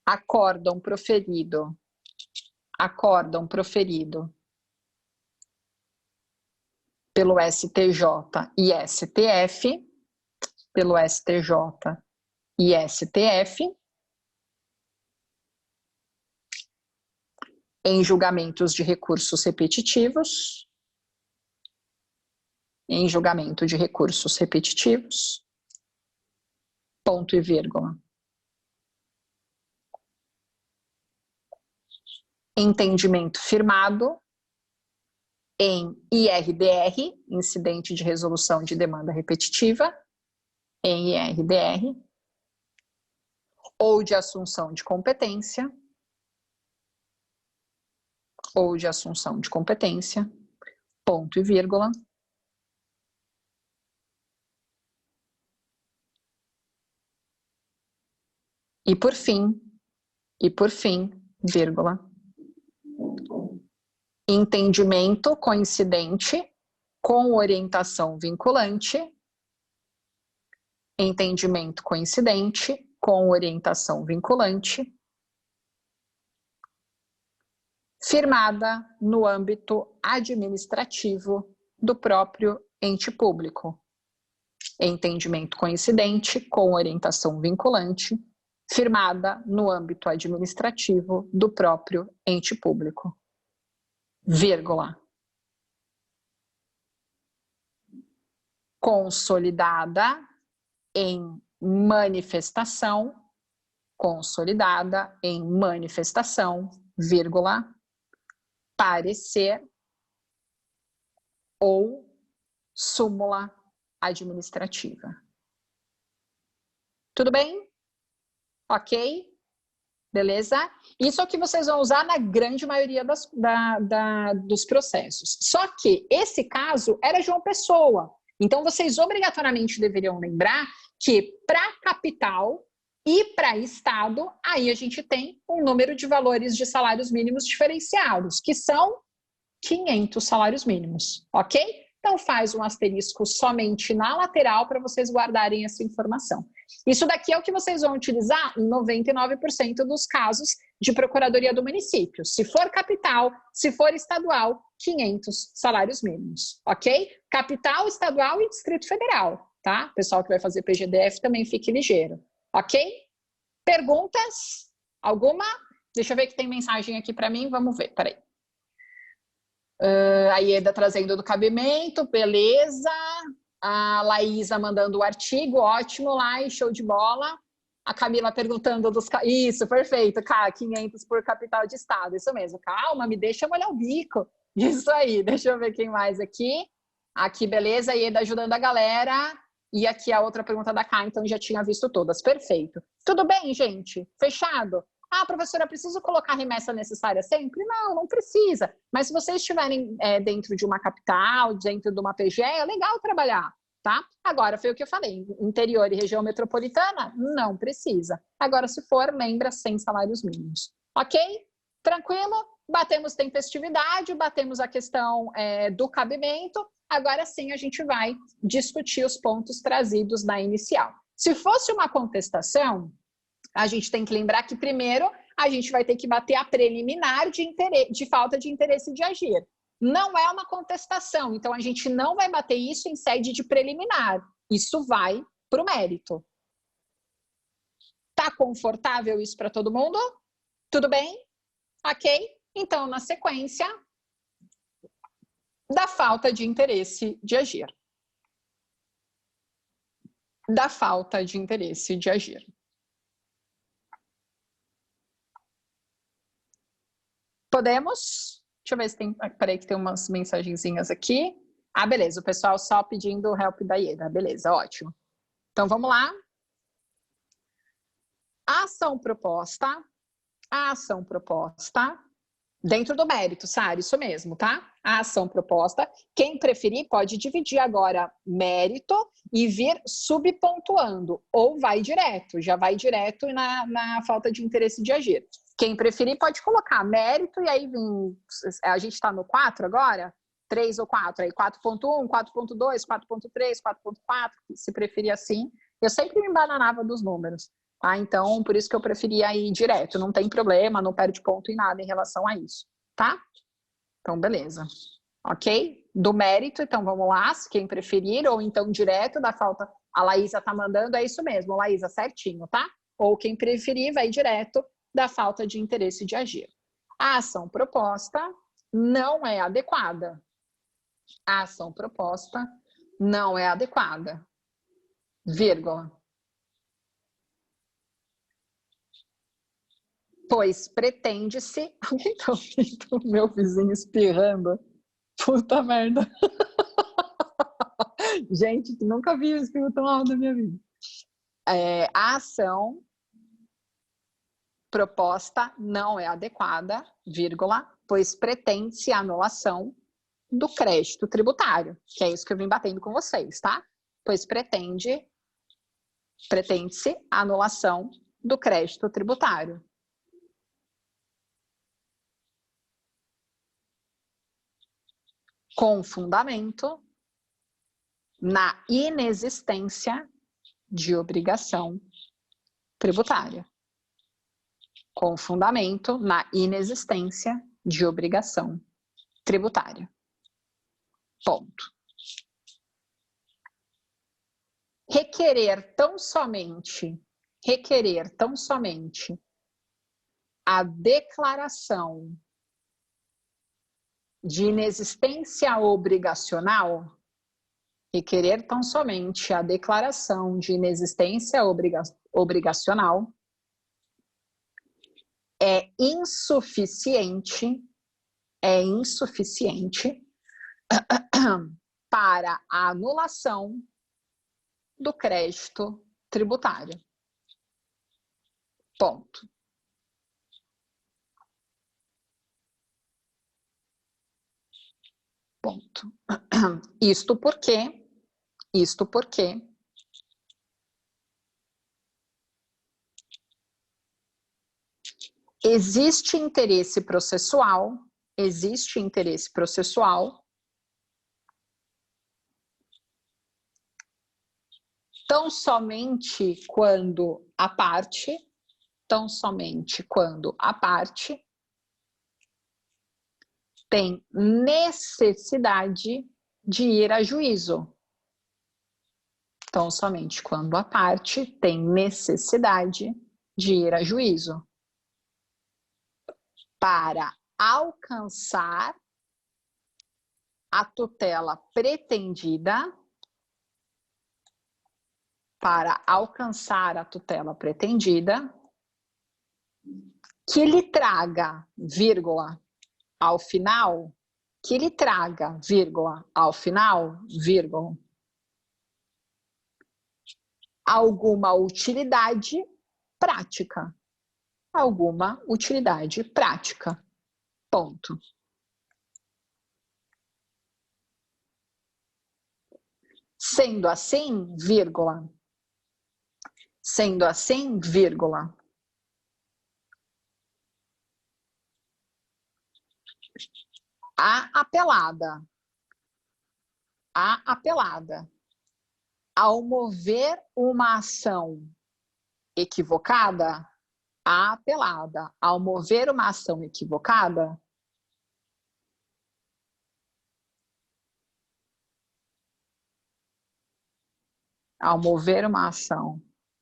acórdão proferido pelo STJ e STF, pelo STJ e STF, em julgamentos de recursos repetitivos, em julgamento de recursos repetitivos, ponto e vírgula. Entendimento firmado em IRDR, incidente de resolução de demanda repetitiva, em IRDR, ou de assunção de competência, ponto e vírgula. E por fim, vírgula, entendimento coincidente com orientação vinculante, entendimento coincidente com orientação vinculante, firmada no âmbito administrativo do próprio ente público. Entendimento coincidente com orientação vinculante, firmada no âmbito administrativo do próprio ente público. Vírgula. Consolidada em manifestação, vírgula, parecer ou súmula administrativa. Tudo bem? Ok? Beleza? Isso é o que vocês vão usar na grande maioria dos processos. Só que esse caso era João Pessoa. Então, vocês obrigatoriamente deveriam lembrar que para capital e para estado, aí a gente tem um número de valores de salários mínimos diferenciados, que são 500 salários mínimos, ok? Então, faz um asterisco somente na lateral para vocês guardarem essa informação. Isso daqui é o que vocês vão utilizar em 99% dos casos de procuradoria do município. Se for capital, se for estadual, 500 salários mínimos, ok? Capital, estadual e Distrito Federal, tá? Pessoal que vai fazer PGDF também fique ligeiro, ok? Perguntas? Alguma? Deixa eu ver que tem mensagem aqui para mim, vamos ver, peraí. A Ieda trazendo do cabimento, beleza. A Laísa mandando o artigo, ótimo, Lai, show de bola. A Camila perguntando dos... Isso, perfeito, 500 por capital de estado, isso mesmo. Calma, me deixa molhar o bico. Isso aí, deixa eu ver quem mais aqui. Aqui, beleza, a Ieda ajudando a galera. E aqui a outra pergunta da Cá, então já tinha visto todas, perfeito. Tudo bem, gente? Fechado? Ah, professora, preciso colocar a remessa necessária sempre? Não, não precisa. Mas se vocês estiverem dentro de uma capital, dentro de uma PGE, é legal trabalhar, tá? Agora, foi o que eu falei, interior e região metropolitana, não precisa. Agora, se for, lembra 100 salários mínimos. Ok? Tranquilo? Batemos tempestividade, batemos a questão do cabimento. Agora sim, a gente vai discutir os pontos trazidos na inicial. Se fosse uma contestação, a gente tem que lembrar que, primeiro, a gente vai ter que bater a preliminar de falta de interesse de agir. Não é uma contestação, então a gente não vai bater isso em sede de preliminar. Isso vai para o mérito. Tá confortável isso para todo mundo? Tudo bem? Ok? Então, na sequência, da falta de interesse de agir. Da falta de interesse de agir. Podemos? Deixa eu ver se tem... Peraí que tem umas mensagenzinhas aqui. Ah, beleza. O pessoal só pedindo o help da Ieda. Beleza, ótimo. Então, vamos lá. A ação proposta dentro do mérito, Sara, isso mesmo, tá? a ação proposta. Quem preferir pode dividir agora mérito e vir subpontuando, ou vai direto, já vai direto na falta de interesse de agir. Quem preferir pode colocar mérito e aí a gente está no 4 agora, 3 ou 4, aí 4.1, 4.2, 4.3, 4.4, se preferir assim. Eu sempre me embananava dos números, tá? Então, por isso que eu preferia ir direto, não tem problema, não perde ponto em nada em relação a isso, tá? Então, beleza. Ok? Do mérito, então vamos lá, se quem preferir, ou então direto da falta, a Laísa tá mandando, é isso mesmo, Laísa, certinho, tá? Ou quem preferir, vai direto da falta de interesse de agir. A ação proposta não é adequada. A ação proposta não é adequada. Vírgula. Pois pretende-se... Alguém tá ouvindo o meu vizinho espirrando? Puta merda. Gente, nunca vi um espirro tão alto na minha vida. A ação proposta não é adequada, vírgula, pois pretende-se a anulação do crédito tributário, que é isso que eu vim batendo com vocês, tá? Pois pretende-se a anulação do crédito tributário. Com fundamento na inexistência de obrigação tributária. Com fundamento na inexistência de obrigação tributária. Ponto. Requerer tão somente a declaração de inexistência obrigacional, requerer tão somente a declaração de inexistência obrigacional é insuficiente para a anulação do crédito tributário. Ponto. Ponto. Isto porque existe interesse processual tão somente quando a parte tem necessidade de ir a juízo. Tão somente quando a parte tem necessidade de ir a juízo. Para alcançar a tutela pretendida, que lhe traga, vírgula, ao final, vírgula, alguma utilidade prática. Ponto. Sendo assim, vírgula, a apelada, ao mover uma ação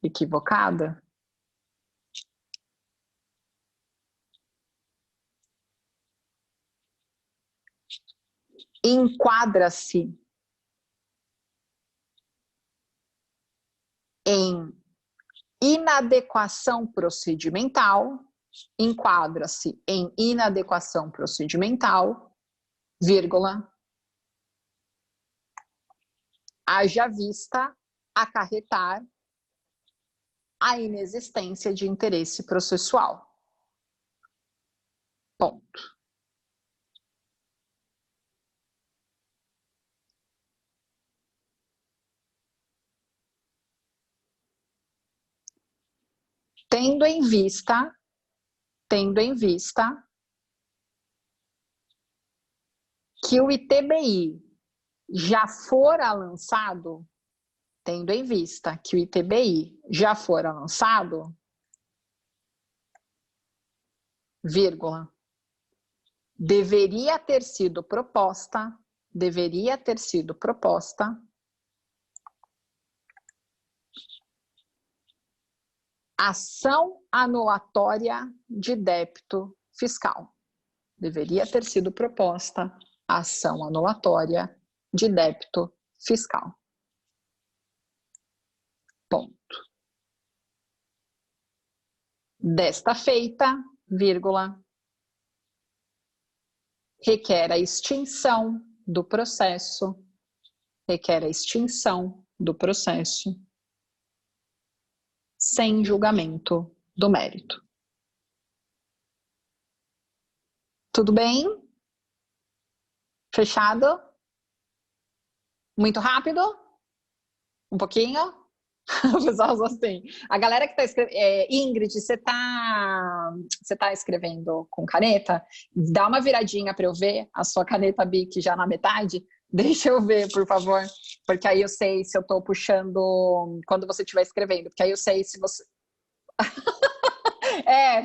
equivocada, enquadra-se em inadequação procedimental, vírgula, haja vista acarretar a inexistência de interesse processual. Ponto. tendo em vista que o ITBI já fora lançado, tendo em vista que o ITBI já fora lançado, vírgula, deveria ter sido proposta ação anulatória de débito fiscal. Deveria ter sido proposta ação anulatória de débito fiscal. Ponto. Desta feita, vírgula, requer a extinção do processo, sem julgamento do mérito. Tudo bem? Fechado? Muito rápido? Um pouquinho? O pessoal só assim. A galera que está escrevendo... Ingrid, você tá escrevendo com caneta? Dá uma viradinha para eu ver a sua caneta Bic já na metade. Deixa eu ver, por favor. Porque aí eu sei se eu estou puxando quando você estiver escrevendo. Porque aí eu sei se você...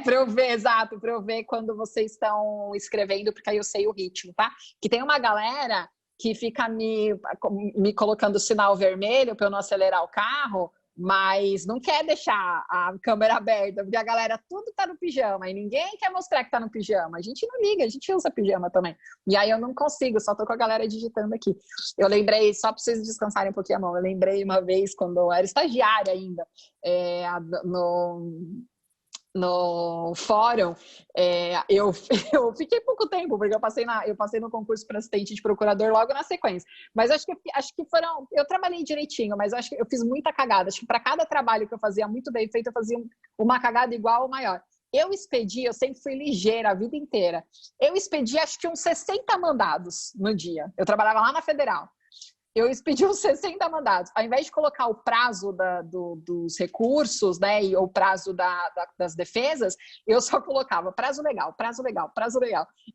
para eu ver, exato, para eu ver quando vocês estão escrevendo, porque aí eu sei o ritmo, tá? Que tem uma galera que fica me colocando sinal vermelho para eu não acelerar o carro, mas não quer deixar a câmera aberta, porque a galera tudo tá no pijama e ninguém quer mostrar que tá no pijama. A gente não liga, a gente usa pijama também. E aí eu não consigo, só tô com a galera digitando aqui. Eu lembrei, só para vocês descansarem um pouquinho a mão, eu lembrei uma vez quando eu era estagiária ainda, no fórum, eu fiquei pouco tempo, porque eu passei no concurso para assistente de procurador logo na sequência. Mas acho que foram... Eu trabalhei direitinho, mas acho que eu fiz muita cagada. Acho que para cada trabalho que eu fazia muito bem feito, eu fazia uma cagada igual ou maior. Eu sempre fui ligeira a vida inteira. Eu expedi acho que uns 60 mandados no dia. Eu trabalhava lá na Federal. Eu expedi uns 60 mandados. Ao invés de colocar o prazo dos recursos, né, e o prazo das defesas, eu só colocava prazo legal.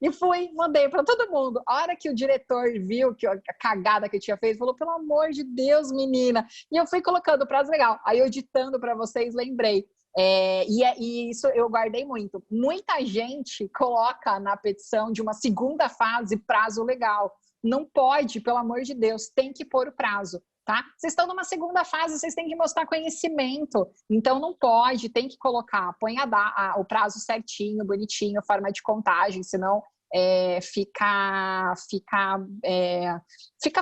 E mandei para todo mundo. A hora que o diretor viu que a cagada que eu tinha feito, falou, pelo amor de Deus, menina. E eu fui colocando prazo legal. Aí eu ditando para vocês, lembrei. E isso eu guardei muito. Muita gente coloca na petição de uma segunda fase prazo legal. Não pode, pelo amor de Deus, tem que pôr o prazo, tá? Vocês estão numa segunda fase, vocês têm que mostrar conhecimento, então não pode, tem que colocar, põe o prazo certinho, bonitinho, forma de contagem, senão fica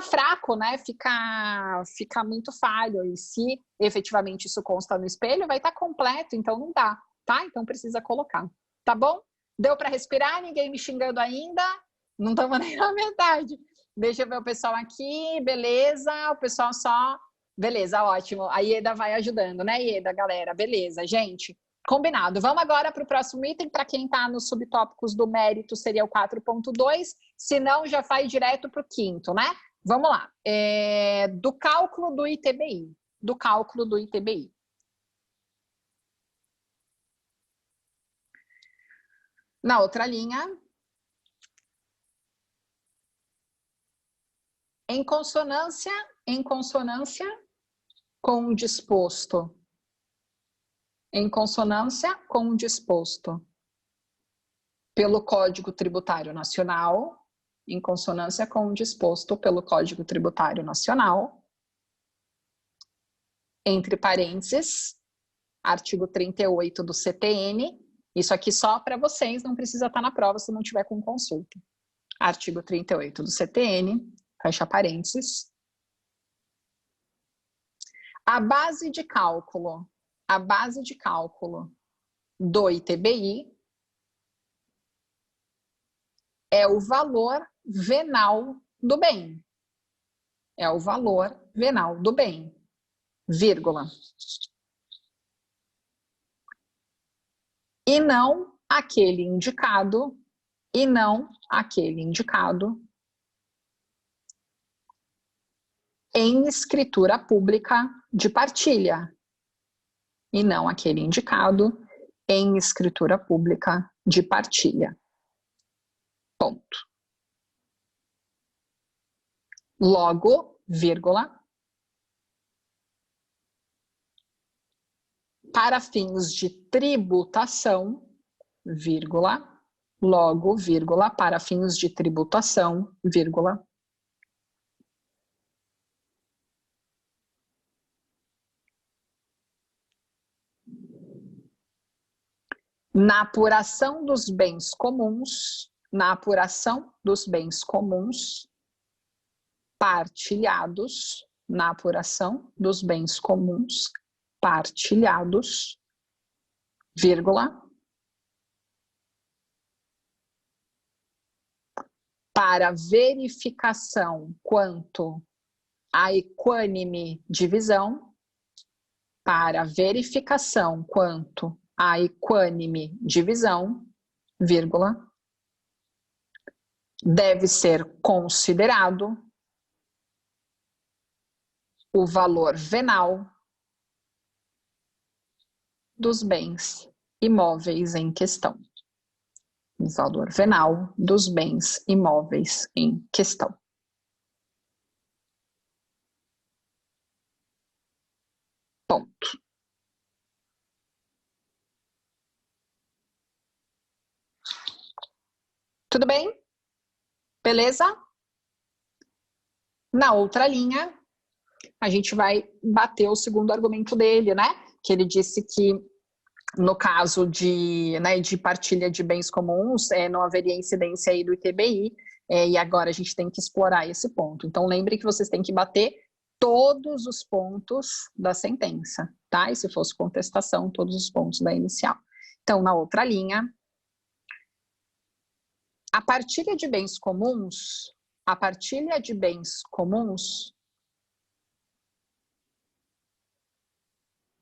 fraco, né? Fica muito falho, e se efetivamente isso consta no espelho, vai estar completo, então não dá, tá? Então precisa colocar, tá bom? Deu para respirar? Ninguém me xingando ainda? Não estamos nem na metade. Deixa eu ver o pessoal aqui, beleza, o pessoal só... Beleza, ótimo, a Ieda vai ajudando, né, Ieda, galera? Beleza, gente, combinado. Vamos agora para o próximo item, para quem está nos subtópicos do mérito, seria o 4.2, se não, já faz direto para o quinto, né? Vamos lá, do cálculo do ITBI, Na outra linha... Em consonância com o disposto. Pelo Código Tributário Nacional, em consonância com o disposto pelo Código Tributário Nacional, entre parênteses, artigo 38 do CTN, isso aqui só para vocês, não precisa estar na prova se não tiver com consulta. Artigo 38 do CTN, fecha parênteses. A base de cálculo do ITBI é o valor venal do bem. Vírgula. E não aquele indicado em escritura pública de partilha. e não aquele indicado em escritura pública de partilha. Ponto. Logo, vírgula, para fins de tributação, vírgula, logo, vírgula, para fins de tributação, vírgula, na apuração dos bens comuns, partilhados, na apuração dos bens comuns partilhados, vírgula, para verificação quanto à equânime divisão, para verificação quanto à equânime divisão, vírgula, deve ser considerado o valor venal dos bens imóveis em questão. O valor venal dos bens imóveis em questão. Ponto. Tudo bem? Beleza? Na outra linha, a gente vai bater o segundo argumento dele, né? Que ele disse que no caso de partilha de bens comuns, não haveria incidência aí do ITBI, e agora a gente tem que explorar esse ponto. Então, lembre que vocês têm que bater todos os pontos da sentença, tá? E se fosse contestação, todos os pontos da inicial. Então, na outra linha, a partilha de bens comuns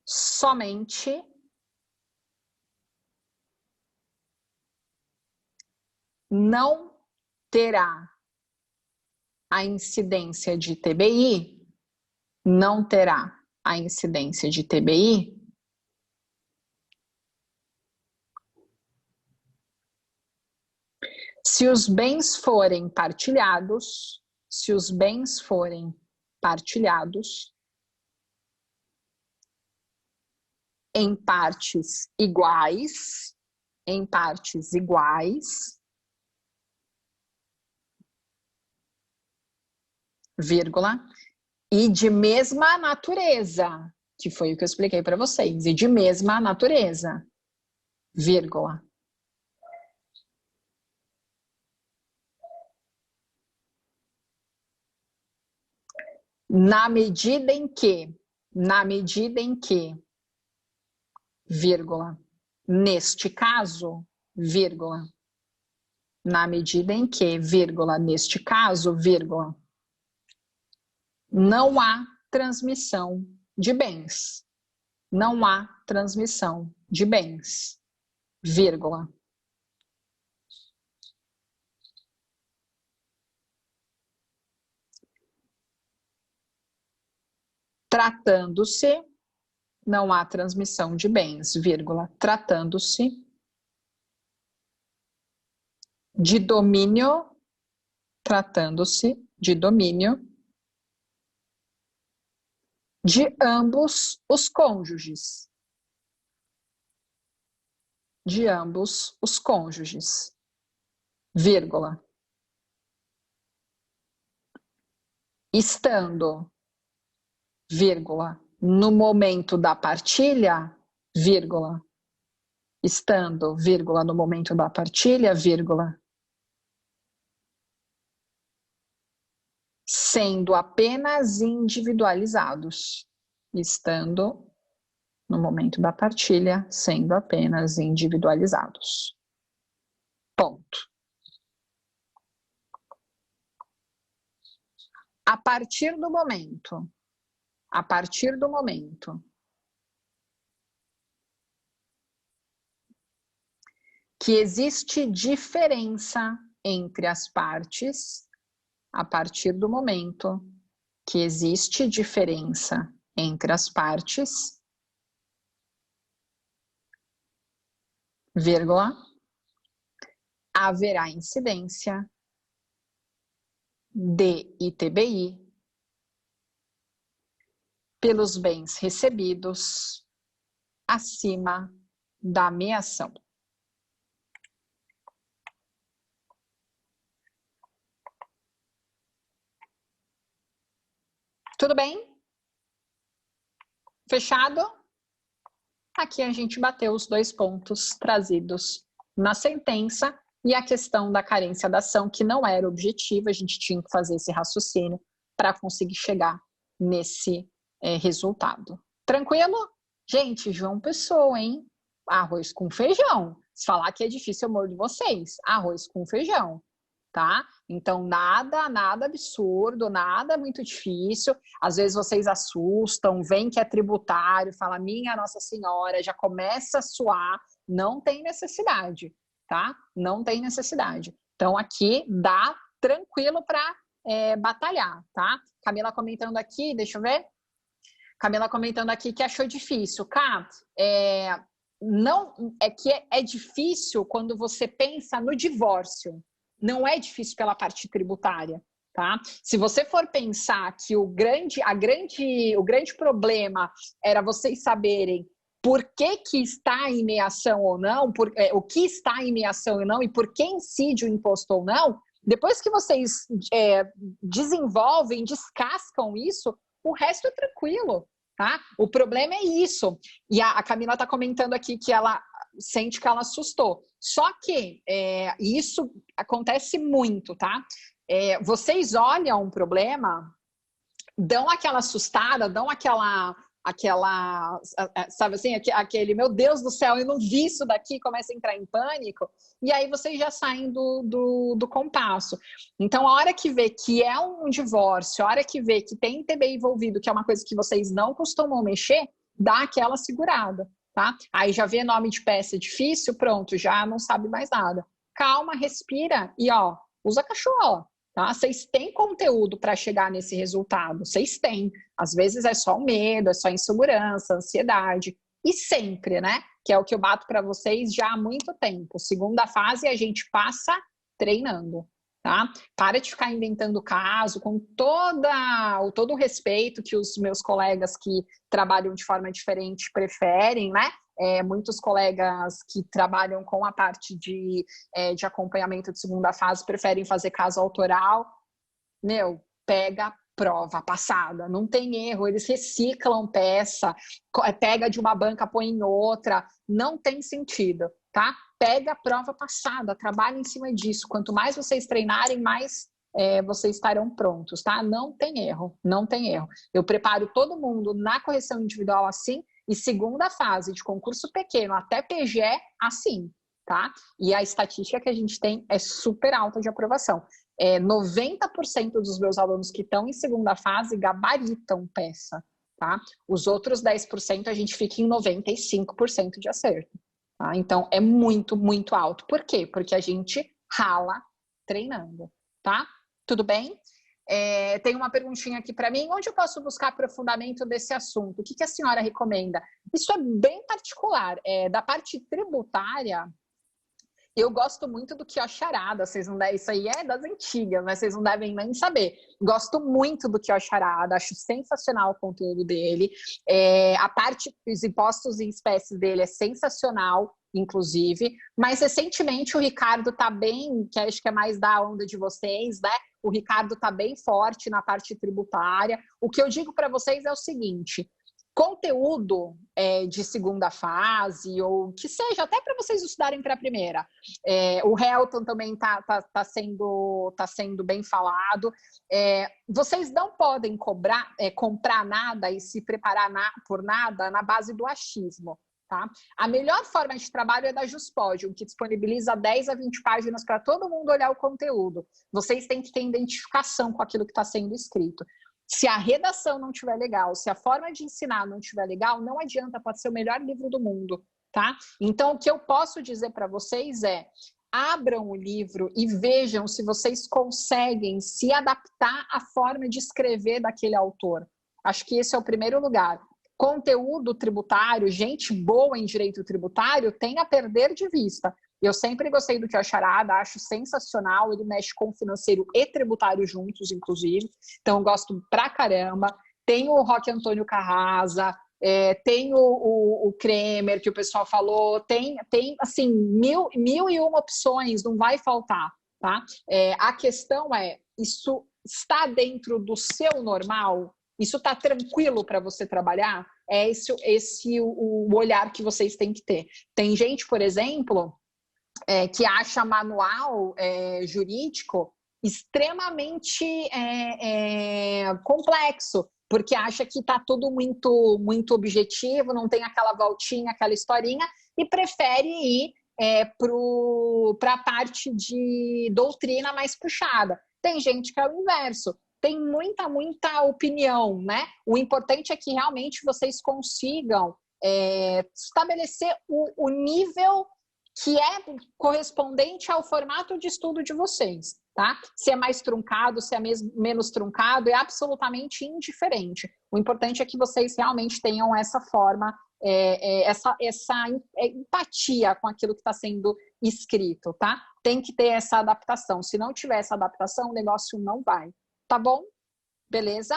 somente não terá a incidência de TBI, se os bens forem partilhados, em partes iguais, vírgula, e de mesma natureza, que foi o que eu expliquei para vocês, e de mesma natureza, vírgula. Na medida em que, vírgula, neste caso, vírgula, na medida em que, vírgula, neste caso, vírgula, não há transmissão de bens, vírgula. Tratando-se, não há transmissão de bens, vírgula, tratando-se de domínio, de ambos os cônjuges, vírgula, estando, vírgula, no momento da partilha, vírgula, estando, vírgula, no momento da partilha, vírgula, sendo apenas individualizados, estando no momento da partilha, sendo apenas individualizados. Ponto. A partir do momento que existe diferença entre as partes, a partir do momento que existe diferença entre as partes, vírgula, haverá incidência de ITBI pelos bens recebidos acima da meação. Tudo bem? Fechado? Aqui a gente bateu os 2 pontos trazidos na sentença e a questão da carência da ação, que não era objetiva, a gente tinha que fazer esse raciocínio para conseguir chegar nesse resultado. Tranquilo? Gente, João Pessoa, hein? Arroz com feijão. Se falar que é difícil, eu mordo vocês. Arroz com feijão, tá? Então, nada absurdo, nada muito difícil. Às vezes vocês assustam, vem que é tributário, fala, minha Nossa Senhora, já começa a suar. Não tem necessidade, tá? Não tem necessidade. Então, aqui dá tranquilo para batalhar, tá? Camila comentando aqui, deixa eu ver. Camila comentando aqui que achou difícil. Cá, não, é que é difícil quando você pensa no divórcio. Não é difícil pela parte tributária, tá? Se você for pensar que o grande problema era vocês saberem por que está em meação ou não, o que está em meação ou não e por que incide o imposto ou não, depois que vocês desenvolvem, descascam isso, o resto é tranquilo, tá? O problema é isso. E a Camila está comentando aqui que ela sente que ela assustou. Só que isso acontece muito, tá? Vocês olham um problema, dão aquela assustada, dão aquela sabe assim, aquele, meu Deus do céu, eu não vi isso daqui, começa a entrar em pânico, e aí vocês já saem do compasso. Então, a hora que vê que é um divórcio, a hora que vê que tem TB envolvido, que é uma coisa que vocês não costumam mexer, dá aquela segurada, tá? Aí já vê nome de peça difícil, pronto, já não sabe mais nada. Calma, respira e, ó, usa cachorro. Tá? Vocês têm conteúdo para chegar nesse resultado, vocês têm. Às vezes é só o medo, é só insegurança, ansiedade. E sempre, né? Que é o que eu bato para vocês já há muito tempo. Segunda fase a gente passa treinando, tá? Para de ficar inventando caso, com todo o respeito que os meus colegas que trabalham de forma diferente preferem, né? Muitos colegas que trabalham com a parte de acompanhamento de segunda fase preferem fazer caso autoral. Meu, pega prova passada, não tem erro, eles reciclam peça, pega de uma banca, põe em outra, não tem sentido, tá? Pega a prova passada, trabalha em cima disso. Quanto mais vocês treinarem, mais vocês estarão prontos, tá? Não tem erro, não tem erro. Eu preparo todo mundo na correção individual assim, e segunda fase de concurso pequeno até PGE assim, tá? E a estatística que a gente tem é super alta de aprovação. 90% dos meus alunos que estão em segunda fase gabaritam peça, tá? Os outros 10% a gente fica em 95% de acerto, tá? Então, é muito, muito alto. Por quê? Porque a gente rala treinando, tá? Tudo bem? Tem uma perguntinha aqui para mim. Onde eu posso buscar aprofundamento desse assunto? O que a senhora recomenda? Isso é bem particular. Da parte tributária, eu gosto muito do Quioche Arada. Isso aí é das antigas, né? Vocês não devem nem saber. Gosto muito do Quioche Arada, acho sensacional o conteúdo dele. A parte dos impostos em espécies dele é sensacional, inclusive. Mas recentemente o Ricardo tá bem, que acho que é mais da onda de vocês, né? O Ricardo tá bem forte na parte tributária. O que eu digo para vocês é o seguinte: conteúdo de segunda fase, ou que seja, até para vocês estudarem para a primeira. O Helton também tá sendo bem falado. Vocês não podem comprar nada e se preparar por nada na base do achismo. Tá? A melhor forma de trabalho é da Juspodium, que disponibiliza 10 a 20 páginas para todo mundo olhar o conteúdo. Vocês têm que ter identificação com aquilo que está sendo escrito. Se a redação não estiver legal, se a forma de ensinar não estiver legal, não adianta, pode ser o melhor livro do mundo, tá? Então, o que eu posso dizer para vocês é: abram o livro e vejam se vocês conseguem se adaptar à forma de escrever daquele autor. Acho que esse é o primeiro lugar. conteúdo tributário, gente boa em direito tributário tem a perder de vista. Eu sempre gostei do que é Charada, acho sensacional, ele mexe com financeiro e tributário juntos, inclusive, então eu gosto pra caramba. Tem o Roque Antônio Carrasa, tem o Kremer, que o pessoal falou, tem assim, mil e uma opções, não vai faltar, tá? A questão é, isso está dentro do seu normal? Isso está tranquilo para você trabalhar? É esse o olhar que vocês têm que ter. Tem gente, por exemplo, que acha manual jurídico extremamente complexo, porque acha que está tudo muito, muito objetivo, não tem aquela voltinha, aquela historinha, e prefere ir para a parte de doutrina mais puxada. Tem gente que é o inverso. Tem muita, muita opinião, né? O importante é que realmente vocês consigam estabelecer o nível que é correspondente ao formato de estudo de vocês, tá? Se é mais truncado, se é menos truncado, é absolutamente indiferente. O importante é que vocês realmente tenham essa forma, essa empatia com aquilo que está sendo escrito, tá? Tem que ter essa adaptação. Se não tiver essa adaptação, o negócio não vai. Tá bom? Beleza?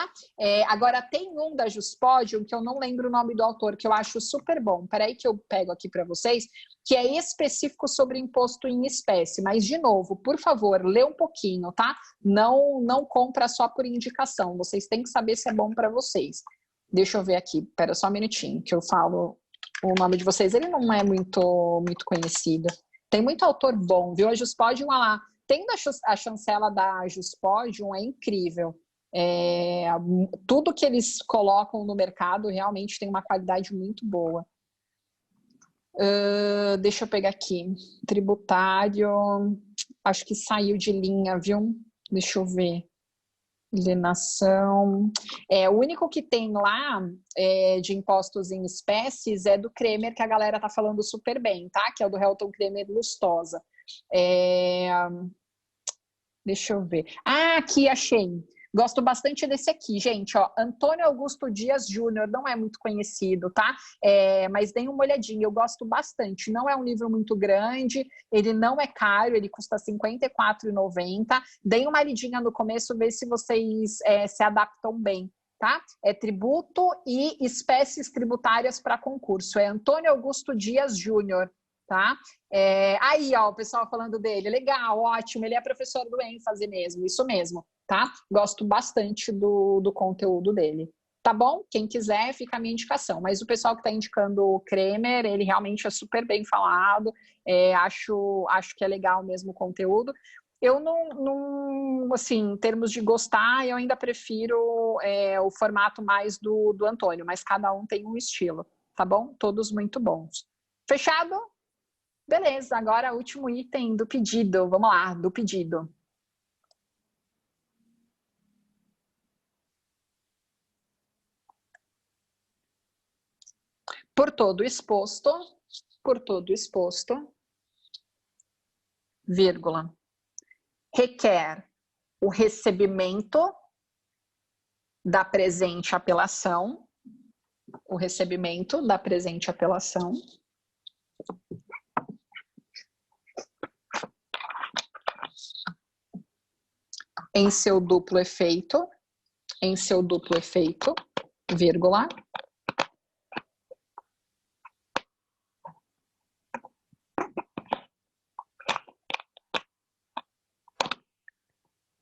Agora tem um da Juspodium, que eu não lembro o nome do autor, que eu acho super bom. Peraí que eu pego aqui para vocês, que é específico sobre imposto em espécie. Mas, de novo, por favor, lê um pouquinho, tá? Não compra só por indicação. Vocês têm que saber se é bom para vocês. Deixa eu ver aqui. Pera só um minutinho, que eu falo o nome de vocês. Ele não é muito, muito conhecido. Tem muito autor bom, viu? A Juspodium, olha lá. Tem a chancela da Juspodium, é incrível. Tudo que eles colocam no mercado realmente tem uma qualidade muito boa. Deixa eu pegar aqui. Tributário, acho que saiu de linha, viu? Deixa eu ver. Alienação. O único que tem lá de impostos em espécies é do Kremer, que a galera tá falando super bem, tá? Que é o do Helton Kremer Lustosa. Deixa eu ver. Aqui achei. Gosto bastante desse aqui, gente, ó, Antônio Augusto Dias Júnior, não é muito conhecido, tá? Mas deem uma olhadinha, eu gosto bastante. Não é um livro muito grande, ele não é caro, ele custa R$ 54,90. Deem uma lidinha no começo, ver se vocês se adaptam bem, tá? É tributo e espécies tributárias para concurso. É Antônio Augusto Dias Júnior, tá? Aí, ó, o pessoal falando dele, legal, ótimo, ele é professor do ênfase mesmo, isso mesmo, tá? Gosto bastante do conteúdo dele, tá bom? Quem quiser, fica a minha indicação, mas o pessoal que tá indicando o Kremer, ele realmente é super bem falado, acho que é legal mesmo o conteúdo. Eu não, assim, em termos de gostar, eu ainda prefiro o formato mais do Antônio, mas cada um tem um estilo, tá bom? Todos muito bons. Fechado? Beleza, agora o último item do pedido. Vamos lá, do pedido. Por todo exposto, vírgula, requer o recebimento da presente apelação, em seu duplo efeito, vírgula,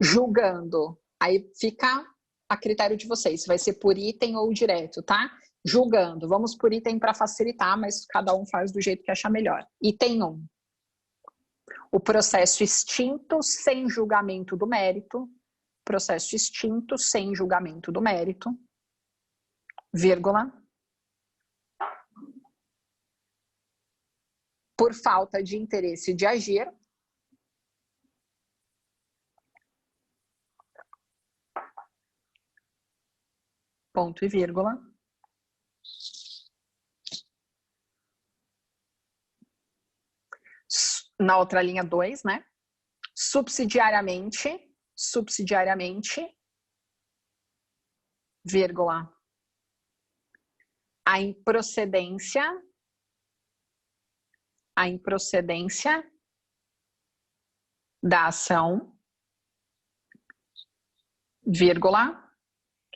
julgando, aí fica a critério de vocês, se vai ser por item ou direto, tá? Julgando, vamos por item para facilitar, mas cada um faz do jeito que achar melhor. Item 1. O processo extinto sem julgamento do mérito, vírgula, por falta de interesse de agir, ponto e vírgula, na outra linha 2, né? Subsidiariamente, vírgula, a improcedência da ação, vírgula,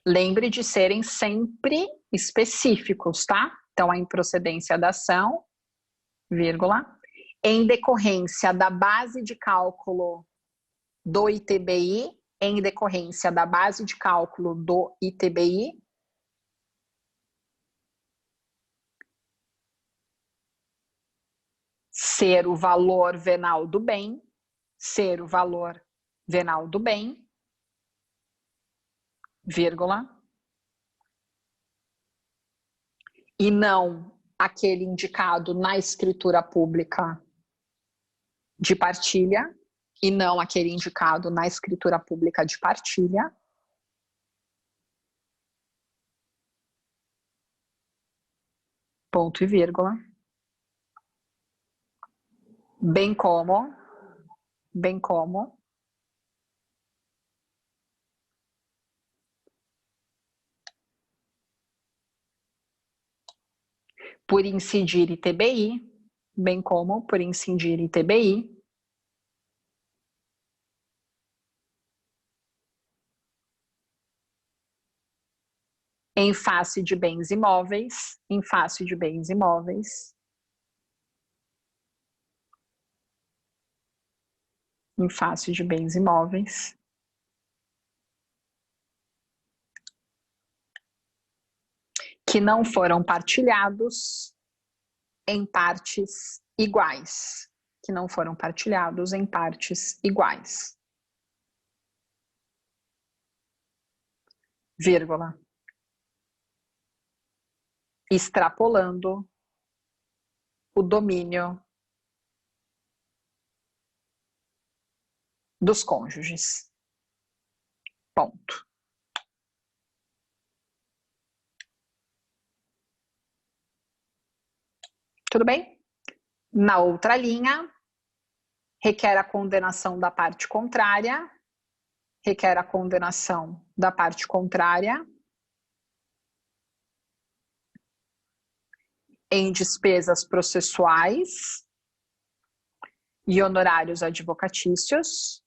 lembre de serem sempre específicos, tá? Então, a improcedência da ação, vírgula, em decorrência da base de cálculo do ITBI, em decorrência da base de cálculo do ITBI, ser o valor venal do bem, ser o valor venal do bem, vírgula, e não aquele indicado na escritura pública de partilha, e não aquele indicado na escritura pública de partilha, ponto e vírgula, bem como, por incidir ITBI, bem como por incidir ITBI, em face de bens imóveis, em face de bens imóveis, em face de bens imóveis, que não foram partilhados em partes iguais, que não foram partilhados em partes iguais, vírgula, extrapolando o domínio dos cônjuges, ponto. Tudo bem? Na outra linha, requer a condenação da parte contrária, requer a condenação da parte contrária em despesas processuais e honorários advocatícios,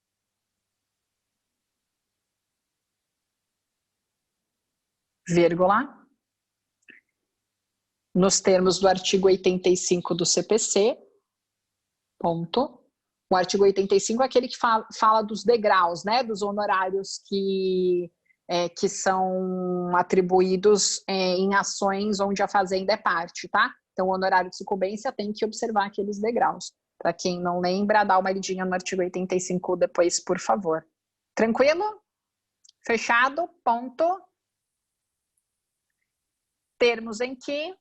vírgula, nos termos do artigo 85 do CPC, ponto. O artigo 85 é aquele que fala dos degraus, né, dos honorários que são atribuídos em ações onde a fazenda é parte, tá? Então, o honorário de sucumbência tem que observar aqueles degraus. Para quem não lembra, dá uma lidinha no artigo 85 depois, por favor. Tranquilo? Fechado? Ponto. Termos em que,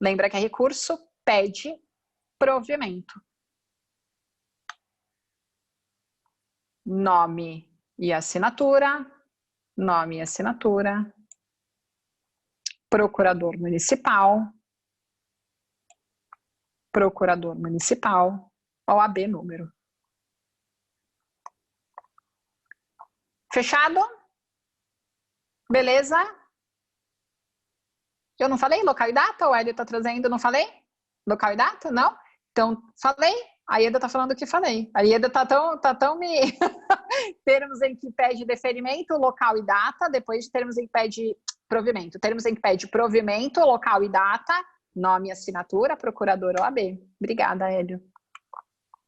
lembra que é recurso, pede provimento. Nome e assinatura, procurador municipal, OAB número. Fechado? Beleza? Eu não falei local e data? O Hélio está trazendo, não falei? Local e data? Não? Então, falei? A Ieda está falando que falei. A Ieda está tão me... termos em que pede deferimento, local e data, depois de termos em que pede provimento. Termos em que pede provimento, local e data, nome e assinatura, procurador OAB. Obrigada, Hélio.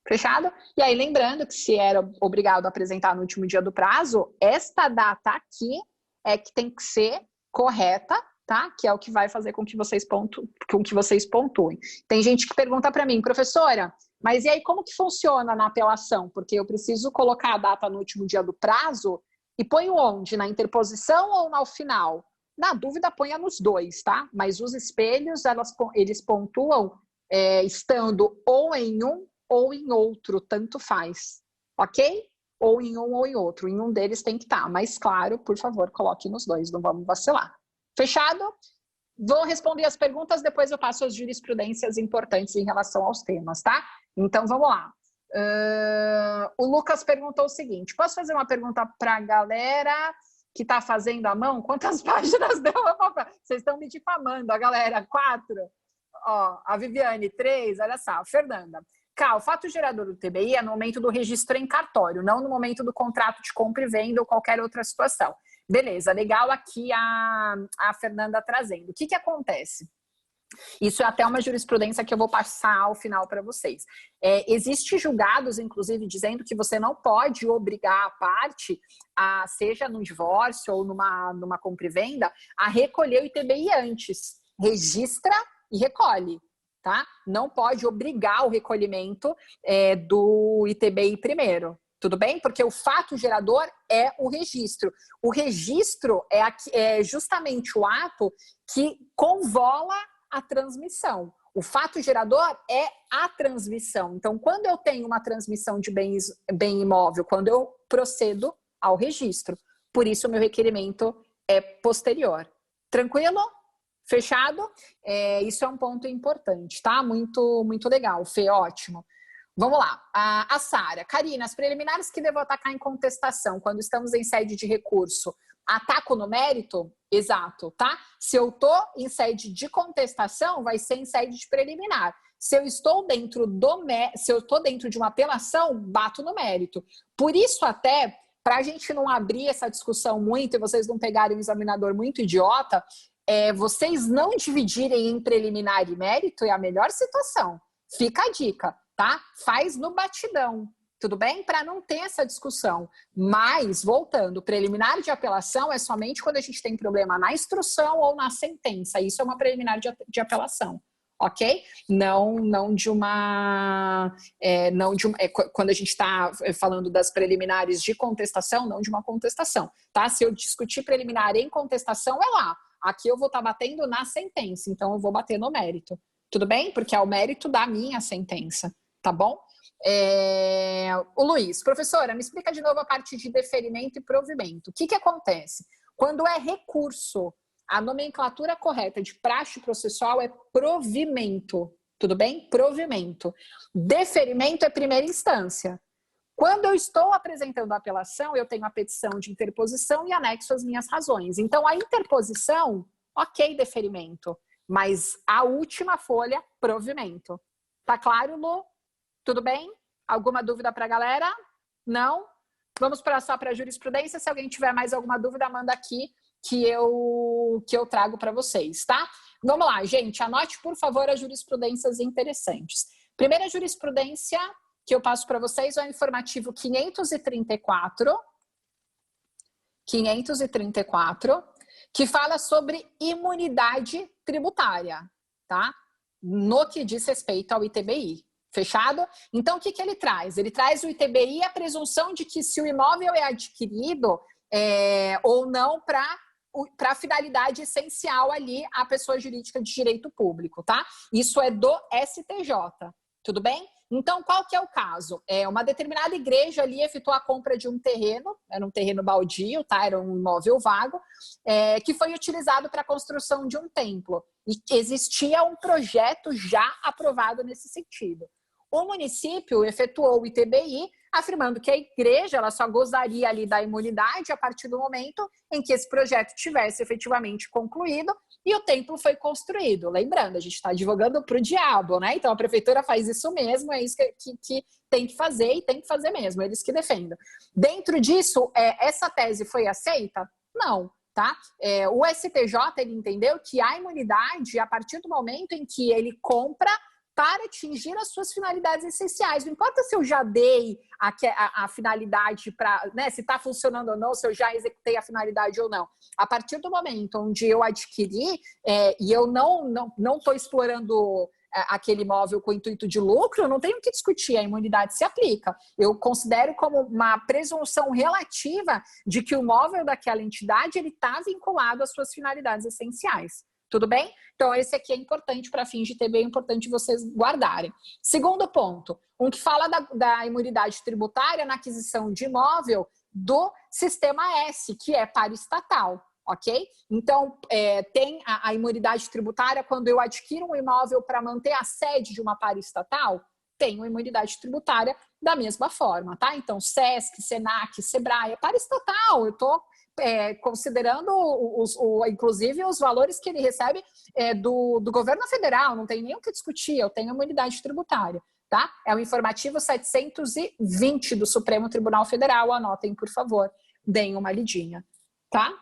Fechado? E aí, lembrando que se era obrigado a apresentar no último dia do prazo, esta data aqui é que tem que ser correta, tá? Que é o que vai fazer com que vocês pontuem. Tem gente que pergunta para mim, professora, mas e aí como que funciona na apelação? Porque eu preciso colocar a data no último dia do prazo e ponho onde? Na interposição ou no final? Na dúvida, ponha nos dois, tá? Mas os espelhos, eles pontuam estando ou em um ou em outro, tanto faz, ok? Ou em um ou em outro. Em um deles tem que estar. Mas, claro, por favor, coloque nos dois, não vamos vacilar. Fechado? Vou responder as perguntas, depois eu passo as jurisprudências importantes em relação aos temas, tá? Então, vamos lá. O Lucas perguntou o seguinte, posso fazer uma pergunta para a galera? que está fazendo à mão, quantas páginas deu? Vocês estão me difamando, a galera, 4. Ó, a Viviane, 3, olha só, Fernanda. O fato gerador do TBI é no momento do registro em cartório, não no momento do contrato de compra e venda ou qualquer outra situação. Beleza, legal aqui a Fernanda trazendo. O que acontece? Isso é até uma jurisprudência que eu vou passar ao final para vocês. Existem julgados, inclusive, dizendo que você não pode obrigar a parte, seja num divórcio ou numa compra e venda, a recolher o ITBI antes. Registra e recolhe. Tá? Não pode obrigar o recolhimento do ITBI primeiro, tudo bem? Porque o fato gerador é o registro. O registro é justamente o ato que convola a transmissão. O fato gerador é a transmissão. Então, quando eu tenho uma transmissão de bem imóvel, quando eu procedo ao registro, por isso o meu requerimento é posterior. Tranquilo? Fechado? Isso é um ponto importante, tá? Muito, muito legal, Fê, ótimo. Vamos lá. A Sara. Karina, as preliminares que devo atacar em contestação quando estamos em sede de recurso, ataco no mérito? Exato, tá? Se eu tô em sede de contestação, vai ser em sede de preliminar. Se eu estou dentro de uma apelação, bato no mérito. Por isso até, para a gente não abrir essa discussão muito e vocês não pegarem um examinador muito idiota, vocês não dividirem em preliminar e mérito é a melhor situação. Fica a dica, tá? Faz no batidão, tudo bem? Para não ter essa discussão. Mas, voltando, preliminar de apelação é somente quando a gente tem problema na instrução ou na sentença. Isso é uma preliminar de apelação, ok? Não de uma... quando a gente está falando das preliminares de contestação, não de uma contestação, tá? Se eu discutir preliminar em contestação, é lá. Aqui eu vou estar batendo na sentença, então eu vou bater no mérito. Tudo bem? Porque é o mérito da minha sentença, tá bom? O Luiz, professora, me explica de novo a parte de deferimento e provimento. O que acontece? Quando é recurso, a nomenclatura correta de praxe processual é provimento, tudo bem? Provimento. Deferimento é primeira instância. Quando eu estou apresentando a apelação, eu tenho a petição de interposição e anexo as minhas razões. Então, a interposição, ok, deferimento. Mas a última folha, provimento. Tá claro, Lu? Tudo bem? Alguma dúvida para a galera? Não? Vamos só para a jurisprudência. Se alguém tiver mais alguma dúvida, manda aqui que eu trago para vocês, tá? Vamos lá, gente. Anote, por favor, as jurisprudências interessantes. Primeira jurisprudência que eu passo para vocês é o informativo 534, que fala sobre imunidade tributária, tá? No que diz respeito ao ITBI. Fechado? Então, o que ele traz? Ele traz o ITBI a presunção de que se o imóvel é adquirido ou não para a finalidade essencial ali à pessoa jurídica de direito público, tá? Isso é do STJ, tudo bem? Então, qual que é o caso? Uma determinada igreja ali efetuou a compra de um terreno, era um terreno baldio, tá? Era um imóvel vago, que foi utilizado para a construção de um templo. E existia um projeto já aprovado nesse sentido. O município efetuou o ITBI, afirmando que a igreja ela só gozaria ali da imunidade a partir do momento em que esse projeto tivesse efetivamente concluído e o templo foi construído. Lembrando, a gente está advogando para o diabo, né? Então a prefeitura faz isso mesmo, é isso que tem que fazer e tem que fazer mesmo, eles que defendem. Dentro disso, essa tese foi aceita? Não. Tá? O STJ ele entendeu que a imunidade, a partir do momento em que ele compra para atingir as suas finalidades essenciais. Não importa se eu já dei a finalidade para, né, se está funcionando ou não, se eu já executei a finalidade ou não. A partir do momento onde eu adquiri e eu não estou explorando aquele imóvel com intuito de lucro, eu não tenho que discutir, a imunidade se aplica. Eu considero como uma presunção relativa de que o imóvel daquela entidade ele está vinculado às suas finalidades essenciais. Tudo bem? Então, esse aqui é importante para fins de TB, é importante vocês guardarem. Segundo ponto, que fala da imunidade tributária na aquisição de imóvel do sistema S, que é paraestatal, ok? Então, tem a imunidade tributária quando eu adquiro um imóvel para manter a sede de uma paraestatal, tenho imunidade tributária da mesma forma, tá? Então, SESC, SENAC, SEBRAE, paraestatal, eu estou considerando inclusive os valores que ele recebe do governo federal, não tem nem o que discutir, eu tenho uma unidade tributária, tá? É o informativo 720 do Supremo Tribunal Federal, anotem, por favor, deem uma lidinha, tá?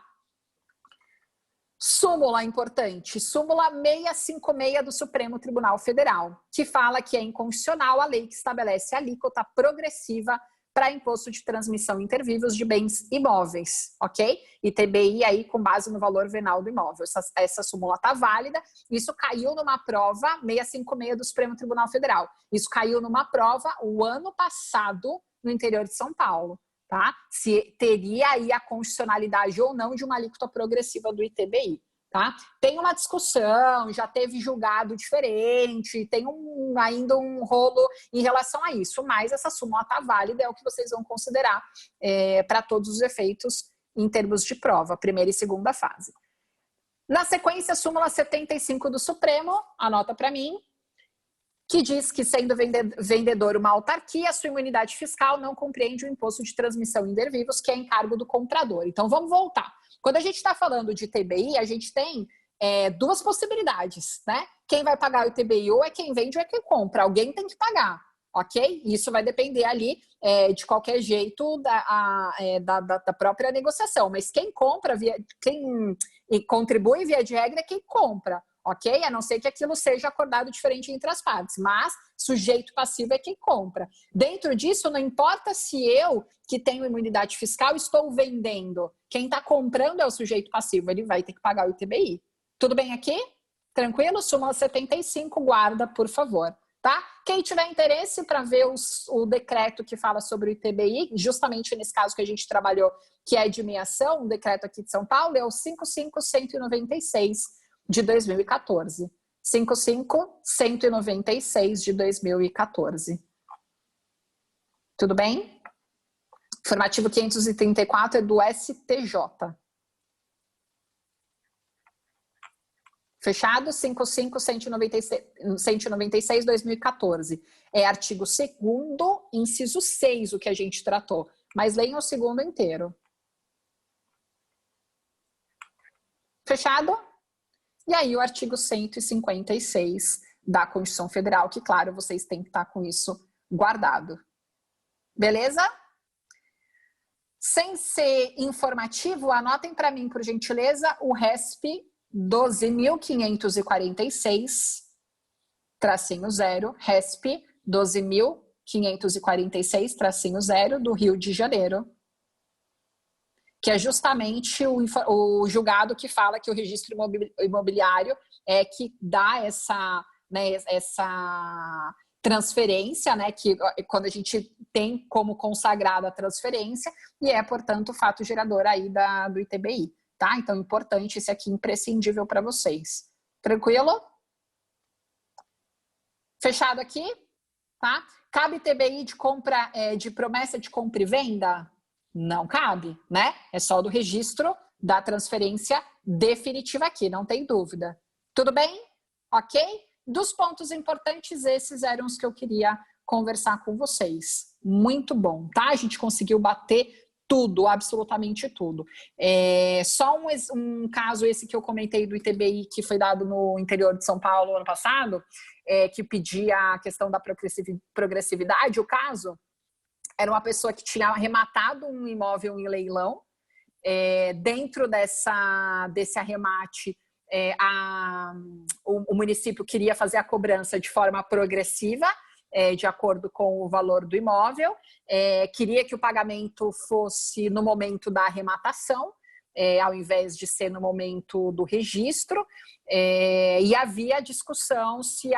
Súmula importante, súmula 656 do Supremo Tribunal Federal, que fala que é inconstitucional a lei que estabelece a alíquota progressiva para imposto de transmissão intervivos de bens imóveis, ok? ITBI aí com base no valor venal do imóvel. Essa súmula está válida, isso caiu numa prova 656 do Supremo Tribunal Federal. Isso caiu numa prova o ano passado no interior de São Paulo. Tá? Se teria aí a constitucionalidade ou não de uma alíquota progressiva do ITBI. Tá? Tem uma discussão, já teve julgado diferente, tem ainda um rolo em relação a isso, mas essa súmula está válida, é o que vocês vão considerar para todos os efeitos em termos de prova, primeira e segunda fase. Na sequência, súmula 75 do Supremo, anota para mim, que diz que, sendo vendedor uma autarquia, sua imunidade fiscal não compreende o imposto de transmissão em vivos, que é encargo do comprador. Então, vamos voltar. Quando a gente está falando de ITBI, a gente tem duas possibilidades, né? Quem vai pagar o ITBI ou é quem vende ou é quem compra. Alguém tem que pagar, ok? Isso vai depender ali, de qualquer jeito, da própria negociação. Mas quem compra, quem contribui via de regra é quem compra. Ok? A não ser que aquilo seja acordado diferente entre as partes, mas sujeito passivo é quem compra. Dentro disso, não importa se eu, que tenho imunidade fiscal, estou vendendo. Quem está comprando é o sujeito passivo, ele vai ter que pagar o ITBI. Tudo bem aqui? Tranquilo? Súmula 75, guarda, por favor. Tá? Quem tiver interesse para ver o decreto que fala sobre o ITBI, justamente nesse caso que a gente trabalhou, que é de meação, um decreto aqui de São Paulo, é o 55196 de 2014. 55196 de 2014. Tudo bem? Informativo 534 é do STJ. Fechado? 55196 2014. É artigo 2º, inciso 6, o que a gente tratou. Mas leiam o segundo inteiro. Fechado? E aí o artigo 156 da Constituição Federal, que, claro, vocês têm que estar com isso guardado. Beleza? Sem ser informativo, anotem para mim, por gentileza, o RESP 12.546, tracinho 0, RESP 12.546, tracinho 0, do Rio de Janeiro, que é justamente o julgado que fala que o registro imobiliário é que dá essa transferência, né, que quando a gente tem como consagrada a transferência, e é, portanto, o fato gerador aí do ITBI, tá? Então, importante, esse aqui imprescindível para vocês. Tranquilo? Fechado aqui? Tá? Cabe ITBI de compra, de promessa de compra e venda? Não cabe, né? É só do registro da transferência definitiva aqui, não tem dúvida. Tudo bem? Ok? Dos pontos importantes, esses eram os que eu queria conversar com vocês. Muito bom, tá? A gente conseguiu bater tudo, absolutamente tudo. Só um caso esse que eu comentei do ITBI, que foi dado no interior de São Paulo ano passado, que pedia a questão da progressividade, o caso era uma pessoa que tinha arrematado um imóvel em leilão. Dentro desse arremate, o município queria fazer a cobrança de forma progressiva, de acordo com o valor do imóvel, queria que o pagamento fosse no momento da arrematação, ao invés de ser no momento do registro, e havia discussão se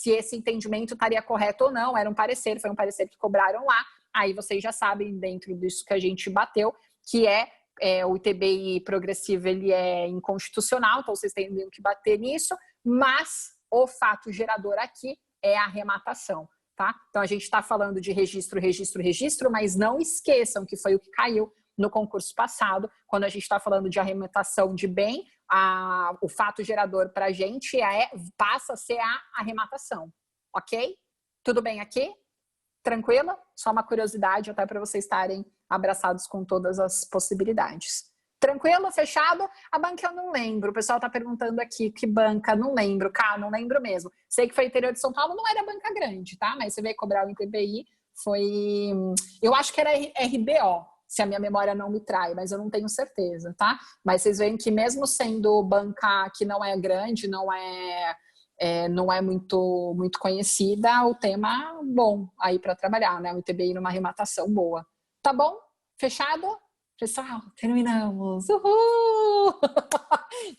esse entendimento estaria correto ou não. Era um parecer, foi um parecer que cobraram lá. Aí vocês já sabem, dentro disso que a gente bateu, que o ITBI progressivo, ele é inconstitucional, então vocês têm que bater nisso, mas o fato gerador aqui é a arrematação, tá? Então a gente está falando de registro, mas não esqueçam que foi o que caiu no concurso passado, quando a gente está falando de arrematação de bem, o fato gerador para a gente passa a ser a arrematação, ok? Tudo bem aqui? Tranquila? Só uma curiosidade até para vocês estarem abraçados com todas as possibilidades. Tranquilo? Fechado? A banca eu não lembro. O pessoal tá perguntando aqui que banca, não lembro. Cara, não lembro mesmo. Sei que foi interior de São Paulo, não era banca grande, tá? Mas você veio cobrar o ITBI, foi... Eu acho que era RBO, se a minha memória não me trai, mas eu não tenho certeza, tá? Mas vocês veem que mesmo sendo banca que não é grande, não é muito conhecida, o tema bom aí para trabalhar, né? O ITBI numa arrematação boa. Tá bom? Fechado? Pessoal, terminamos. Uhul!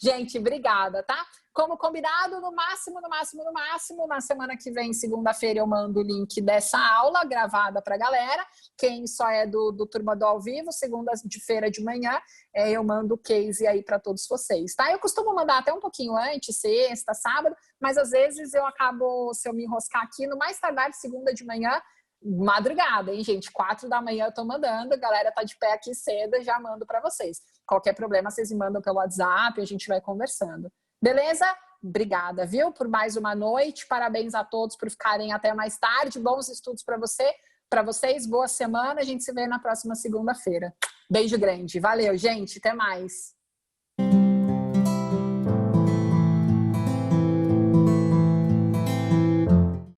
Gente, obrigada, tá? Como combinado, no máximo, na semana que vem, segunda-feira, eu mando o link dessa aula gravada pra galera. Quem só é do Turma do Ao Vivo, segunda-feira de manhã, eu mando o case aí para todos vocês, tá? Eu costumo mandar até um pouquinho antes, sexta, sábado, mas às vezes eu acabo, se eu me enroscar aqui, no mais tardar segunda de manhã, madrugada, hein, gente? 4 da manhã eu tô mandando, a galera tá de pé aqui cedo, já mando para vocês. Qualquer problema, vocês me mandam pelo WhatsApp, a gente vai conversando. Beleza? Obrigada, viu? Por mais uma noite. Parabéns a todos por ficarem até mais tarde. Bons estudos para vocês. Boa semana. A gente se vê na próxima segunda-feira. Beijo grande. Valeu, gente. Até mais.